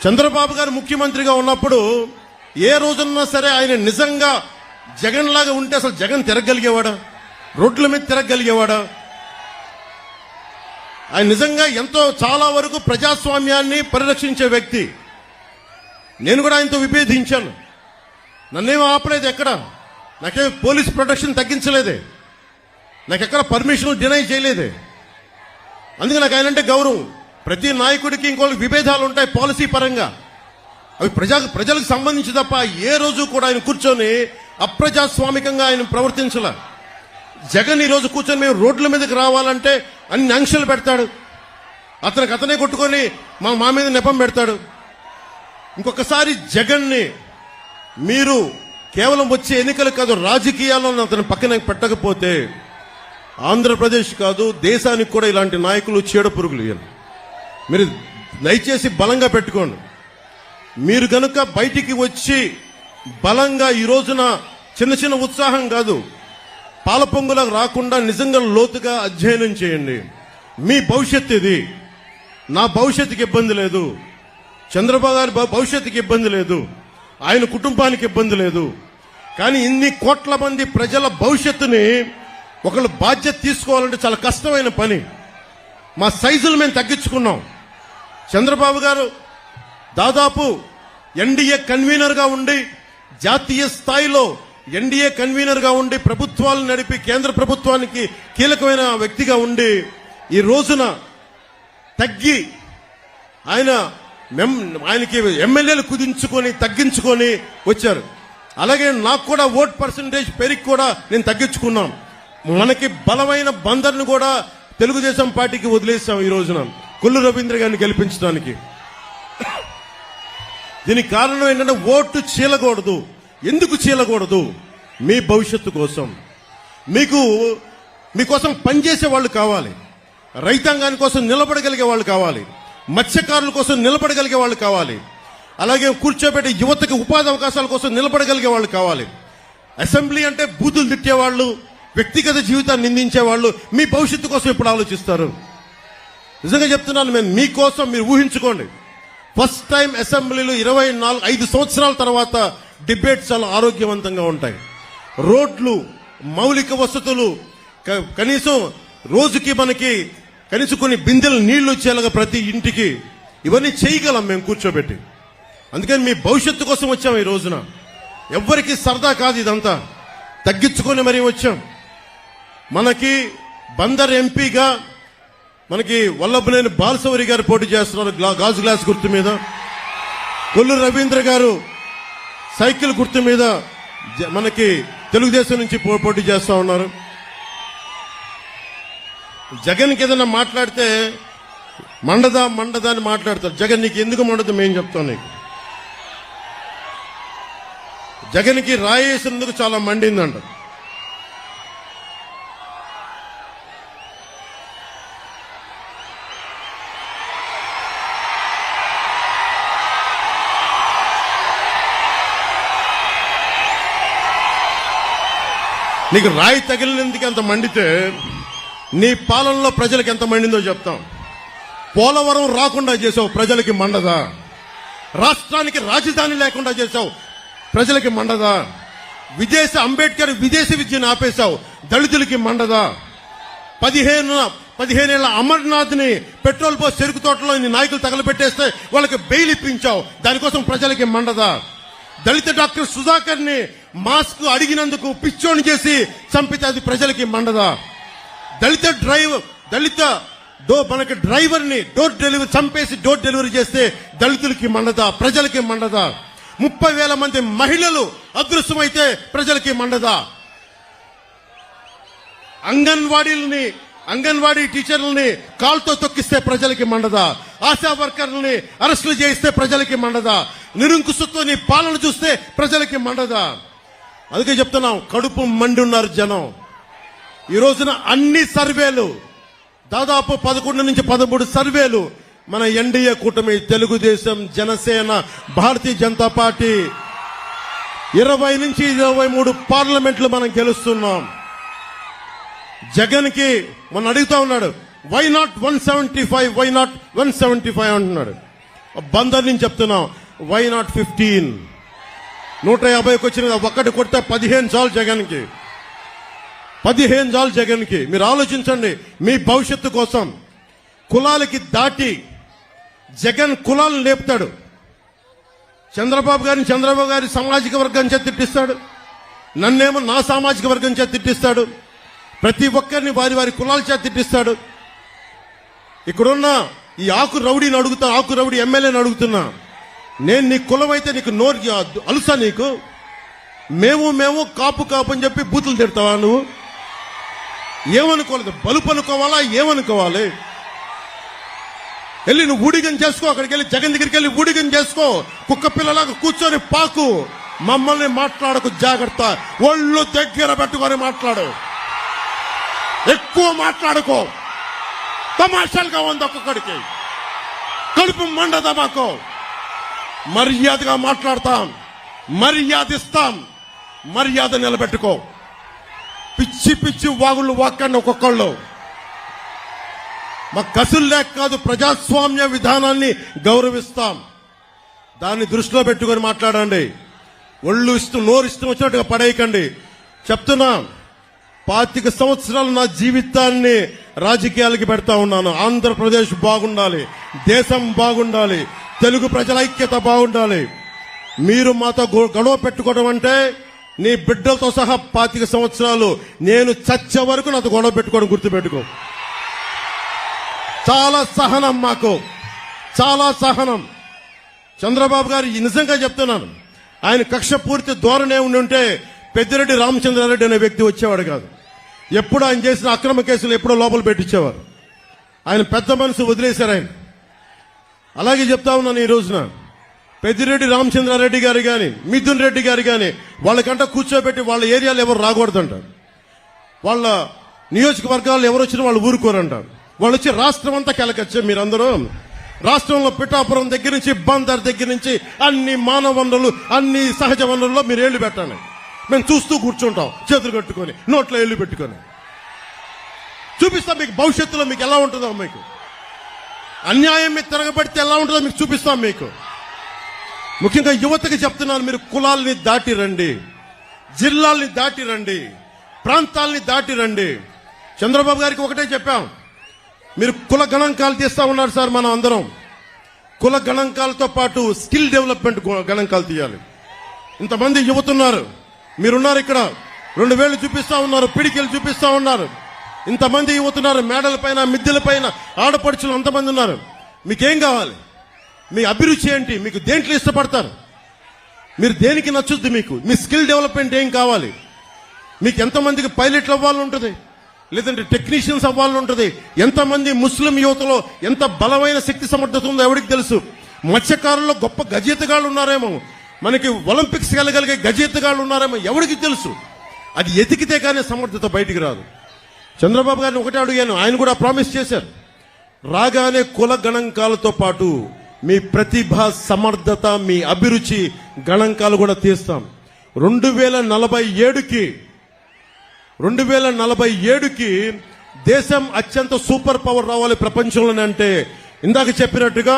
[SPEAKER 3] చంద్రబాబు గారు ముఖ్యమంత్రిగా ఉన్నప్పుడు ఏ రోజున్నా సరే ఆయన నిజంగా జగన్ లాగా ఉంటే అసలు జగన్ తిరగలిగేవాడా? రోడ్ల మీద తిరగలిగేవాడా? ఆయన నిజంగా ఎంతో చాలా వరకు ప్రజాస్వామ్యాన్ని పరిరక్షించే వ్యక్తి. నేను కూడా ఆయనతో విభేదించాను, నన్నేమో ఆపలేదు ఎక్కడ, నాకే పోలీస్ ప్రొటెక్షన్ తగ్గించలేదే, నాకెక్కడ పర్మిషన్ డినై చేయలేదే. అందుకే నాకు ఆయనంటే గౌరవం. ప్రతి నాయకుడికి ఇంకోళ్ళకి విభేదాలు ఉంటాయి పాలసీ పరంగా, అవి ప్రజలకు సంబంధించి తప్ప ఏ రోజు కూడా ఆయన కూర్చొని అప్రజాస్వామికంగా ఆయన ప్రవర్తించలే. జగన్ ఈ రోజు కూర్చొని మేము రోడ్ల మీదకి రావాలంటే అన్ని ఆంక్షలు పెడతాడు, అతనే కొట్టుకొని మా మీద నెపం పెడతాడు. ఇంకొకసారి జగన్ని మీరు కేవలం వచ్చే ఎన్నికలు కాదు, రాజకీయాల్లో అతను పక్కన పెట్టకపోతే ఆంధ్రప్రదేశ్ కాదు దేశానికి కూడా ఇలాంటి నాయకులు చీడ పురుగులు. మీరు దయచేసి బలంగా పెట్టుకోండి. మీరు గనుక బయటికి వచ్చి బలంగా ఈ రోజున చిన్న చిన్న ఉత్సాహం కాదు, పాలపొంగులకు రాకుండా నిజంగా లోతుగా అధ్యయనం చేయండి. మీ భవిష్యత్తు ఇది. నా భవిష్యత్తుకి ఇబ్బంది లేదు, చంద్రబాబు గారి భవిష్యత్తుకి ఇబ్బంది లేదు, ఆయన కుటుంబానికి ఇబ్బంది లేదు. కానీ ఇన్ని కోట్ల మంది ప్రజల భవిష్యత్తుని ఒకళ్ళు బాధ్యత తీసుకోవాలంటే చాలా కష్టమైన పని. మా సైజులు మేము తగ్గించుకున్నాం. చంద్రబాబు గారు దాదాపు ఎన్డీఏ కన్వీనర్ గా ఉండి జాతీయ స్థాయిలో ఎన్డీఏ కన్వీనర్ గా ఉండి ప్రభుత్వాలు నడిపి కేంద్ర ప్రభుత్వానికి కీలకమైన వ్యక్తిగా ఉండి ఈ రోజున తగ్గి ఆయనకి ఎమ్మెల్యేలు కుదించుకొని తగ్గించుకొని వచ్చారు. అలాగే నాకు కూడా ఓట్ పర్సంటేజ్ పెరిగి కూడా నేను తగ్గించుకున్నాం. మనకి బలమైన బందర్ను కూడా తెలుగుదేశం పార్టీకి వదిలేసాం ఈ రోజున కొల్లు రవీంద్ర గారిని గెలిపించడానికి. దీనికి కారణం ఏంటంటే ఓటు చీలకూడదు. ఎందుకు చీలకూడదు? మీ భవిష్యత్తు కోసం, మీకోసం పనిచేసే వాళ్ళు కావాలి, రైతాంగాని కోసం నిలబడగలిగే వాళ్ళు కావాలి, మత్స్యకారుల కోసం నిలబడగలిగే వాళ్ళు కావాలి, అలాగే కూర్చోబెట్టే యువతకి ఉపాధి అవకాశాల కోసం నిలబడగలిగే వాళ్ళు కావాలి. అసెంబ్లీ అంటే బూతులు తిట్టేవాళ్ళు, వ్యక్తిగత జీవితాన్ని నిందించేవాళ్ళు మీ భవిష్యత్తు కోసం ఎప్పుడు ఆలోచిస్తారు? నిజంగా చెప్తున్నాను, నేను మీకోసం మీరు ఊహించుకోండి. ఫస్ట్ టైం అసెంబ్లీలో 5 సంవత్సరాల తర్వాత డిబేట్స్ చాలా ఆరోగ్యవంతంగా ఉంటాయి. రోడ్లు, మౌలిక వసతులు, కనీసం రోజుకి మనకి కనీసం కొన్ని బిందెలు నీళ్లు వచ్చేలాగా ప్రతి ఇంటికి ఇవన్నీ చేయగలం మేము కూర్చోబెట్టి. అందుకని మీ భవిష్యత్తు కోసం వచ్చాం. ఈ రోజున ఎవ్వరికి సరదా కాదు, ఇదంతా తగ్గించుకొని మరీ వచ్చాం. మనకి బందర్ ఎంపీగా మనకి వల్లభనేని బాలశౌరి గారు పోటీ చేస్తున్నారు గాజు గ్లాస్ గుర్తు మీద. కొల్లు రవీంద్ర గారు సైకిల్ గుర్తు మీద మనకి తెలుగుదేశం నుంచి పోటీ చేస్తా ఉన్నారు. జగన్కి ఏదైనా మాట్లాడితే మండదా అని మాట్లాడతారు. జగన్ నీకు ఎందుకు మండదు మేము చెప్తాం నీకు. జగన్కి రాయేసినందుకు చాలా మండిందంట. నీకు రాయి తగిలినందుకు ఎంత మండితే నీ పాలనలో ప్రజలకు ఎంత మండిందో చెప్తాం. పోలవరం రాకుండా చేసావు, ప్రజలకి మండదా? రాష్ట్రానికి రాజధాని లేకుండా చేసావు, ప్రజలకి మండదా? అంబేద్కర్ విదేశీ విద్యను ఆపేశావు, దళితులకి మండదా? 15 ఏళ్ల అమర్నాథ్ ని పెట్రోల్ పోసి చెరుకు తోటలో నాయకులు తగలబెట్టేస్తే వాళ్ళకి బెయిల్ ఇప్పించావు, దానికోసం ప్రజలకి మండదా? దళిత డాక్టర్ సుధాకర్ ని మాస్క్ అడిగినందుకు పిచ్చోని చేసి చంపితే అది ప్రజలకి మండదా? మనకి డ్రైవర్ ని చంపేసి డోర్ డెలివరీ చేస్తే దళితులకి మండదా? ప్రజలకి మండదా? 30,000 మంది మహిళలు అదృశ్యమైతే ప్రజలకి మండదా? అంగన్వాడీ టీచర్లని కాల్తో తొక్కిస్తే ప్రజలకి మండదా? ఆశా వర్కర్లని అరెస్టులు చేయిస్తే ప్రజలకి మండదా? నిరంకుశతో నీ పాలన చూస్తే ప్రజలకి మండదా? అందుకే చెప్తున్నాం, కడుపు మండి ఉన్నారు జనం. ఈ రోజున అన్ని సర్వేలు దాదాపు 11 నుంచి 13 సర్వేలు మన ఎన్డీఏ కూటమి తెలుగుదేశం, జనసేన, భారతీయ జనతా పార్టీ 20 నుంచి 23 పార్లమెంట్లు మనం గెలుస్తున్నాం. జగన్ కి మొన్న అడుగుతా ఉన్నాడు, వై నాట్ 175, వై నాట్ 175 అంటున్నాడు. బందర్ నుంచి చెప్తున్నాం, వై నాట్ 15? 150కి వచ్చిన ఒక్కటి కొడితే 15 చాలు జగన్ కి, 15 చాలు జగన్ కి. మీరు ఆలోచించండి, మీ భవిష్యత్తు కోసం. కులాలకి దాటి జగన్ కులాలను లేపుతాడు. చంద్రబాబు గారి సామాజిక వర్గం చేత తిట్టిస్తాడు, నన్నేమో నా సామాజిక వర్గం చేత తిట్టిస్తాడు, ప్రతి ఒక్కరిని వారి కులాల చేత తిట్టిస్తాడు. ఇక్కడున్న ఈ ఆకు రౌడీ ఎమ్మెల్యేని అడుగుతున్నా, నేను నీ కులం అయితే నీకు నోరు అలుసా? నీకు మేము కాపు అని చెప్పి బూతులు తిడతావా? నువ్వు ఏమనుకోలేదు, బలుపు అనుకోవాలా? ఏమనుకోవాలి? వెళ్ళి నువ్వు ఊడిగం చేసుకో, అక్కడికి వెళ్ళి జగన్ దగ్గరికి వెళ్ళి ఊడిగం చేసుకో, కుక్క పిల్లలాగా కూర్చొని పాకు. మమ్మల్ని మాట్లాడకు, జాగ్రత్త. ఒళ్ళు దగ్గర పెట్టుకొని మాట్లాడు, ఎక్కువ మాట్లాడుకో. తమాషాలుగా ఉంది ఒక్కొక్కడికి, కడుపు మండదా మాకు? మర్యాదగా మాట్లాడతాం, మర్యాద ఇస్తాం, మర్యాద నిలబెట్టుకో. పిచ్చి వాగుళ్ళు వాక్కండి ఒక్కొక్కళ్ళు. మా కసులు లేక కాదు, ప్రజాస్వామ్య విధానాన్ని గౌరవిస్తాం. దాన్ని దృష్టిలో పెట్టుకొని మాట్లాడండి. నోరు ఇష్టం వచ్చినట్టుగా పడేయకండి. చెప్తున్నా, 25 సంవత్సరాలు నా జీవితాన్ని రాజకీయాలకి పెడతా ఉన్నాను. ఆంధ్రప్రదేశ్ బాగుండాలి, దేశం బాగుండాలి, తెలుగు ప్రజల ఐక్యత బాగుండాలి. మీరు మాతో గొడవ పెట్టుకోవడం అంటే నీ బిడ్డలతో సహా 25 సంవత్సరాలు నేను చచ్చే వరకు నాతో గొడవ పెట్టుకోవడం గుర్తుపెట్టుకో. చాలా సహనం మాకు, చాలా సహనం. చంద్రబాబు గారు నిజంగా చెప్తున్నాను, ఆయన కక్ష పూర్తి ధోరణే ఉంటే పెద్దిరెడ్డి రామచంద్రారెడ్డి అనే వ్యక్తి వచ్చేవాడు కాదు. ఎప్పుడు ఆయన చేసిన అక్రమ కేసులు ఎప్పుడో లోపల పెట్టించేవారు. ఆయన పెద్ద మనసు వదిలేశారు ఆయన. అలాగే చెప్తా ఉన్నాను ఈ రోజున, పెద్దిరెడ్డి రామచంద్రారెడ్డి గారు కానీ మిథున్ రెడ్డి గారు కానీ వాళ్ళకంట కూర్చోబెట్టి వాళ్ళ ఏరియాలో ఎవరు రాకూడదంటారు. వాళ్ళ నియోజకవర్గాల్లో ఎవరు వచ్చినా వాళ్ళు ఊరుకోరంటారు. వాళ్ళు వచ్చి రాష్ట్రం అంతా కెలకొచ్చే మీరందరూ రాష్ట్రంలో పిఠాపురం దగ్గర నుంచి బందర్ దగ్గర నుంచి అన్ని మానవ వనరులు, అన్ని సహజ వనరుల్లో మీరు ఏళ్లు పెట్టాలి. మేము చూస్తూ కూర్చుంటాం చేతులు కట్టుకొని, నోట్లో ఏళ్లు పెట్టుకొని. చూపిస్తాం మీకు భవిష్యత్తులో మీకు ఎలా ఉంటుందో, మీకు అన్యాయం మీద తిరగబడితే ఎలా ఉంటుందో మీకు చూపిస్తాం. మీకు ముఖ్యంగా యువతకి చెప్తున్నాను, మీరు కులాల్ని దాటి రండి, జిల్లాల్ని దాటి రండి, ప్రాంతాల్ని దాటి రండి. చంద్రబాబు గారికి ఒకటే చెప్పాం, మీరు కుల గణాంకాలు తీస్తా ఉన్నారు సార్. మనం అందరం కుల గణాంకాలతో పాటు స్కిల్ డెవలప్మెంట్ గణాంకాలు తీయాలి. ఇంతమంది యువతున్నారు, మీరున్నారు ఇక్కడ, 2000 చూపిస్తా ఉన్నారు, పిడికిలు చూపిస్తా ఉన్నారు. ఇంతమంది యువతున్నారు, మేడల పైన మిద్దెల పైన ఆడపడుచులు అంతమంది ఉన్నారు. మీకేం కావాలి? మీ అభిరుచి ఏంటి? మీకు దేంట్లో ఇష్టపడతారు? మీరు దేనికి నచ్చుద్ది? మీకు మీ స్కిల్ డెవలప్మెంట్ ఏం కావాలి? మీకు ఎంతమందికి పైలట్లు అవ్వాలని ఉంటుంది, లేదంటే టెక్నీషియన్స్ అవ్వాలని ఉంటుంది. ఎంతమంది ముస్లిం యువతలో ఎంత బలమైన శక్తి సమర్థత ఉందో ఎవరికి తెలుసు. మత్స్యకారుల్లో గొప్ప గజేతగాళ్ళు ఉన్నారేమో, మనకి ఒలింపిక్స్ వెళ్ళగలిగే గజేతగాళ్ళు ఉన్నారేమో ఎవరికి తెలుసు. అది ఎతికితే కానీ సమర్థత బయటికి రాదు. చంద్రబాబు గారిని ఒకటే అడిగాను, ఆయన కూడా ప్రామిస్ చేశారు, రాగానే కుల గణాంకాలతో పాటు మీ ప్రతిభ, సమర్థత, మీ అభిరుచి గణాంకాలు కూడా తీస్తాం. 2047కి దేశం అత్యంత సూపర్ పవర్ రావాలి ప్రపంచంలోనే. అంటే ఇందాక చెప్పినట్టుగా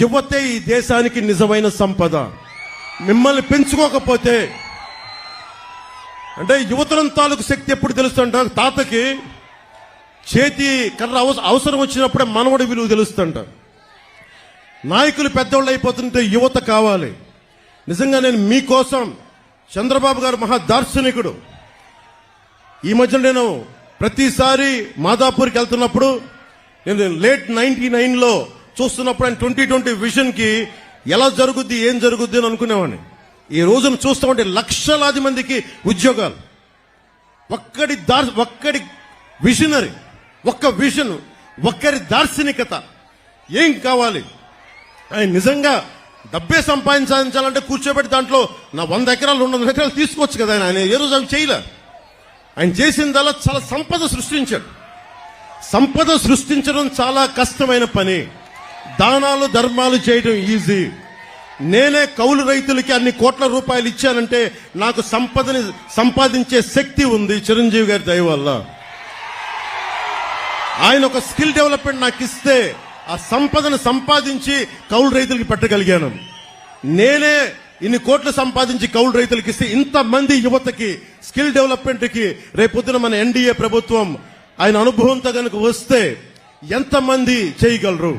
[SPEAKER 3] యువతే ఈ దేశానికి నిజమైన సంపద. మిమ్మల్ని పెంచుకోకపోతే, అంటే యువతరం తాలూకు శక్తి ఎప్పుడు తెలుస్తుంట, తాతకి చేతి కర్ర అవసరం వచ్చినప్పుడే మనవడి విలువ తెలుస్తుంట. నాయకులు పెద్దోళ్ళు అయిపోతుంటే యువత కావాలి. నిజంగా నేను మీకోసం, చంద్రబాబు గారు మహా దార్శనికుడు. ఈ మధ్య నేను ప్రతిసారి మాదాపూర్కి వెళ్తున్నప్పుడు, నేను లేట్ 99లో చూస్తున్నప్పుడు ఆయన 2020 విజన్ కి ఎలా జరుగుద్ది, ఏం జరుగుద్ది అని అనుకునేవాడిని. ఈ రోజును చూస్తూ ఉంటే లక్షలాది మందికి ఉద్యోగాలు. ఒక్కడి విజనరీ, ఒక్క విజన్, ఒక్కరి దార్శనికత. ఏం కావాలి? ఆయన నిజంగా డబ్బే సంపాదించాలంటే కూర్చోబెట్టి దాంట్లో నా 100 ఎకరాలు 200 ఎకరాలు తీసుకోవచ్చు కదా. ఆయన ఏ రోజు అవి చేయలే. ఆయన చేసిందల్లా చాలా సంపద సృష్టించాడు. సంపద సృష్టించడం చాలా కష్టమైన పని. దానాలు ధర్మాలు చేయడం ఈజీ. నేనే కౌలు రైతులకి అన్ని కోట్ల రూపాయలు ఇచ్చానంటే నాకు సంపదని సంపాదించే శక్తి ఉంది చిరంజీవి గారి దయ వల్ల. ఆయన ఒక స్కిల్ డెవలప్మెంట్ నాకు ఇస్తే ఆ సంపదను సంపాదించి కౌలు రైతులకి పెట్టగలిగాను. నేనే ఇన్ని కోట్లు సంపాదించి కౌలు రైతులకి ఇస్తే ఇంతమంది యువతకి స్కిల్ డెవలప్మెంట్ కి రేపొద్దున మన ఎన్డీఏ ప్రభుత్వం ఆయన అనుభవంతో కనుక వస్తే ఎంతమంది చేయగలరు?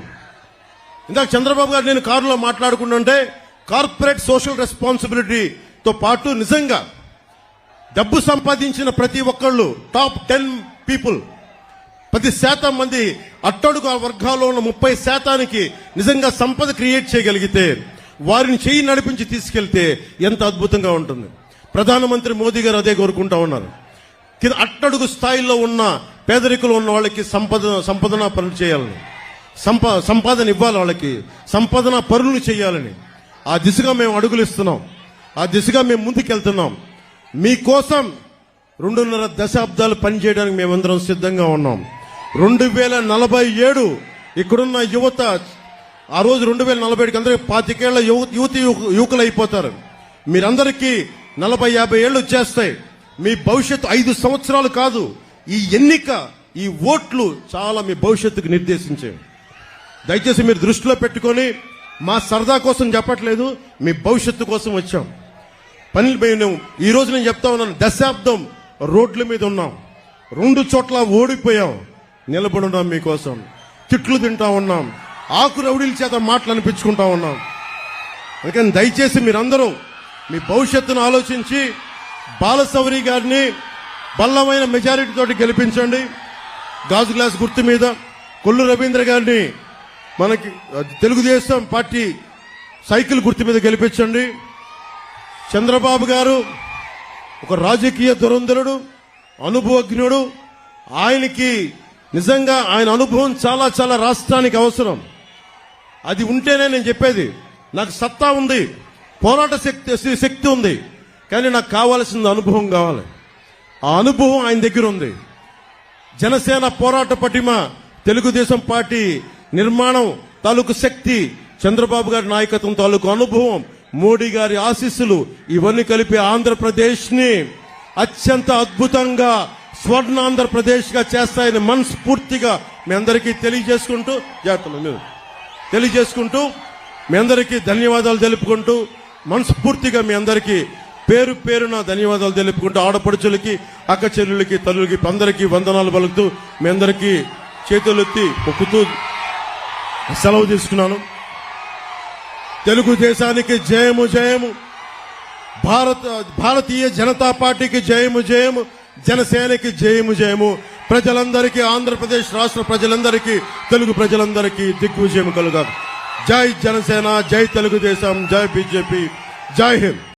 [SPEAKER 3] ఇందాక చంద్రబాబు గారు నేను కారులో మాట్లాడుకుంటుంటే కార్పొరేట్ సోషల్ రెస్పాన్సిబిలిటీతో పాటు నిజంగా డబ్బు సంపాదించిన ప్రతి ఒక్కళ్ళు టాప్ 10 పీపుల్ 10% మంది అట్టడుగు వర్గాల్లో ఉన్న 30% నిజంగా సంపద క్రియేట్ చేయగలిగితే, వారిని చేయి నడిపించి తీసుకెళ్తే ఎంత అద్భుతంగా ఉంటుంది. ప్రధానమంత్రి మోదీ గారు అదే కోరుకుంటా ఉన్నారు. అట్టడుగు స్థాయిలో ఉన్న పేదరికులు ఉన్న వాళ్ళకి సంపదన పనులు చేయాలని, సంపాదన ఇవ్వాలి, వాళ్ళకి సంపాదన పనులు చేయాలని. ఆ దిశగా మేము అడుగులు ఇస్తున్నాం. ఆ దిశగా మేము ముందుకెళ్తున్నాం. మీకోసం 2.5 దశాబ్దాలు పనిచేయడానికి మేమందరం సిద్ధంగా ఉన్నాం. 2047 ఇక్కడున్న యువత, ఆ రోజు 2047కి అందరూ 25 ఏళ్ల యువకులు అయిపోతారు. మీరందరికీ 40-50 ఏళ్ళు వచ్చేస్తాయి. మీ భవిష్యత్తు 5 సంవత్సరాలు కాదు. ఈ ఎన్నిక, ఈ ఓట్లు చాలా మీ భవిష్యత్తుకు నిర్దేశించేవి. దయచేసి మీరు దృష్టిలో పెట్టుకొని, మా సరదా కోసం చెప్పట్లేదు, మీ భవిష్యత్తు కోసం వచ్చాం. మేము ఈ రోజు నేను చెప్తా ఉన్నాను, దశాబ్దం రోడ్ల మీద ఉన్నాం, 2 చోట్ల ఓడిపోయాం, నిలబడి ఉన్నాం మీకోసం. తిట్లు తింటా ఉన్నాం, ఆకు రౌడీల చేత మాటలు అనిపించుకుంటా ఉన్నాం. అందుకని దయచేసి మీరందరూ మీ భవిష్యత్తును ఆలోచించి బాలశౌరి గారిని బల్లమైన మెజారిటీ తోటి గెలిపించండి. గాజు గ్లాస్ గుర్తు మీద కొల్లు రవీంద్ర గారిని మనకి తెలుగుదేశం పార్టీ సైకిల్ గుర్తు మీద గెలిపించండి. చంద్రబాబు గారు ఒక రాజకీయ దురంధరుడు, అనుభవజ్ఞుడు. ఆయనకి నిజంగా ఆయన అనుభవం చాలా చాలా రాష్ట్రానికి అవసరం. అది ఉంటేనే నేను చెప్పేది. నాకు సత్తా ఉంది, పోరాట శక్తి ఉంది, కానీ నాకు కావాల్సిన అనుభవం కావాలి. ఆ అనుభవం ఆయన దగ్గర ఉంది. జనసేన పోరాట పటిమ, తెలుగుదేశం పార్టీ నిర్మాణం తాలూకు శక్తి, చంద్రబాబు గారి నాయకత్వం తాలూకు అనుభవం, మోడీ గారి ఆశీస్సులు ఇవన్నీ కలిపి ఆంధ్రప్రదేశ్ ని అత్యంత అద్భుతంగా స్వర్ణాంధ్రప్రదేశ్ గా చేస్తాయని మనస్ఫూర్తిగా మీ అందరికీ తెలియజేసుకుంటూ మీ అందరికీ ధన్యవాదాలు తెలుపుకుంటూ, మనస్ఫూర్తిగా మీ అందరికీ పేరు పేరున ధన్యవాదాలు తెలుపుకుంటూ, ఆడపడుచులకి, అక్క చెల్లెలకి, తల్లులకి అందరికీ వందనాలు పలుకుతూ మీ అందరికీ చేతులెత్తి మొక్కుతూ సెలవు తీసుకున్నాను. తెలుగుదేశానికి జయము జయము, భారతీయ జనతా పార్టీకి జయము జయము, జనసేనకి జయము జయము. ప్రజలందరికీ, ఆంధ్రప్రదేశ్ రాష్ట్ర ప్రజలందరికీ, తెలుగు ప్రజలందరికీ దిగ్విజయం కలుగా. జై జనసేన, జై తెలుగుదేశం, జై బీజేపీ, జై హింద్.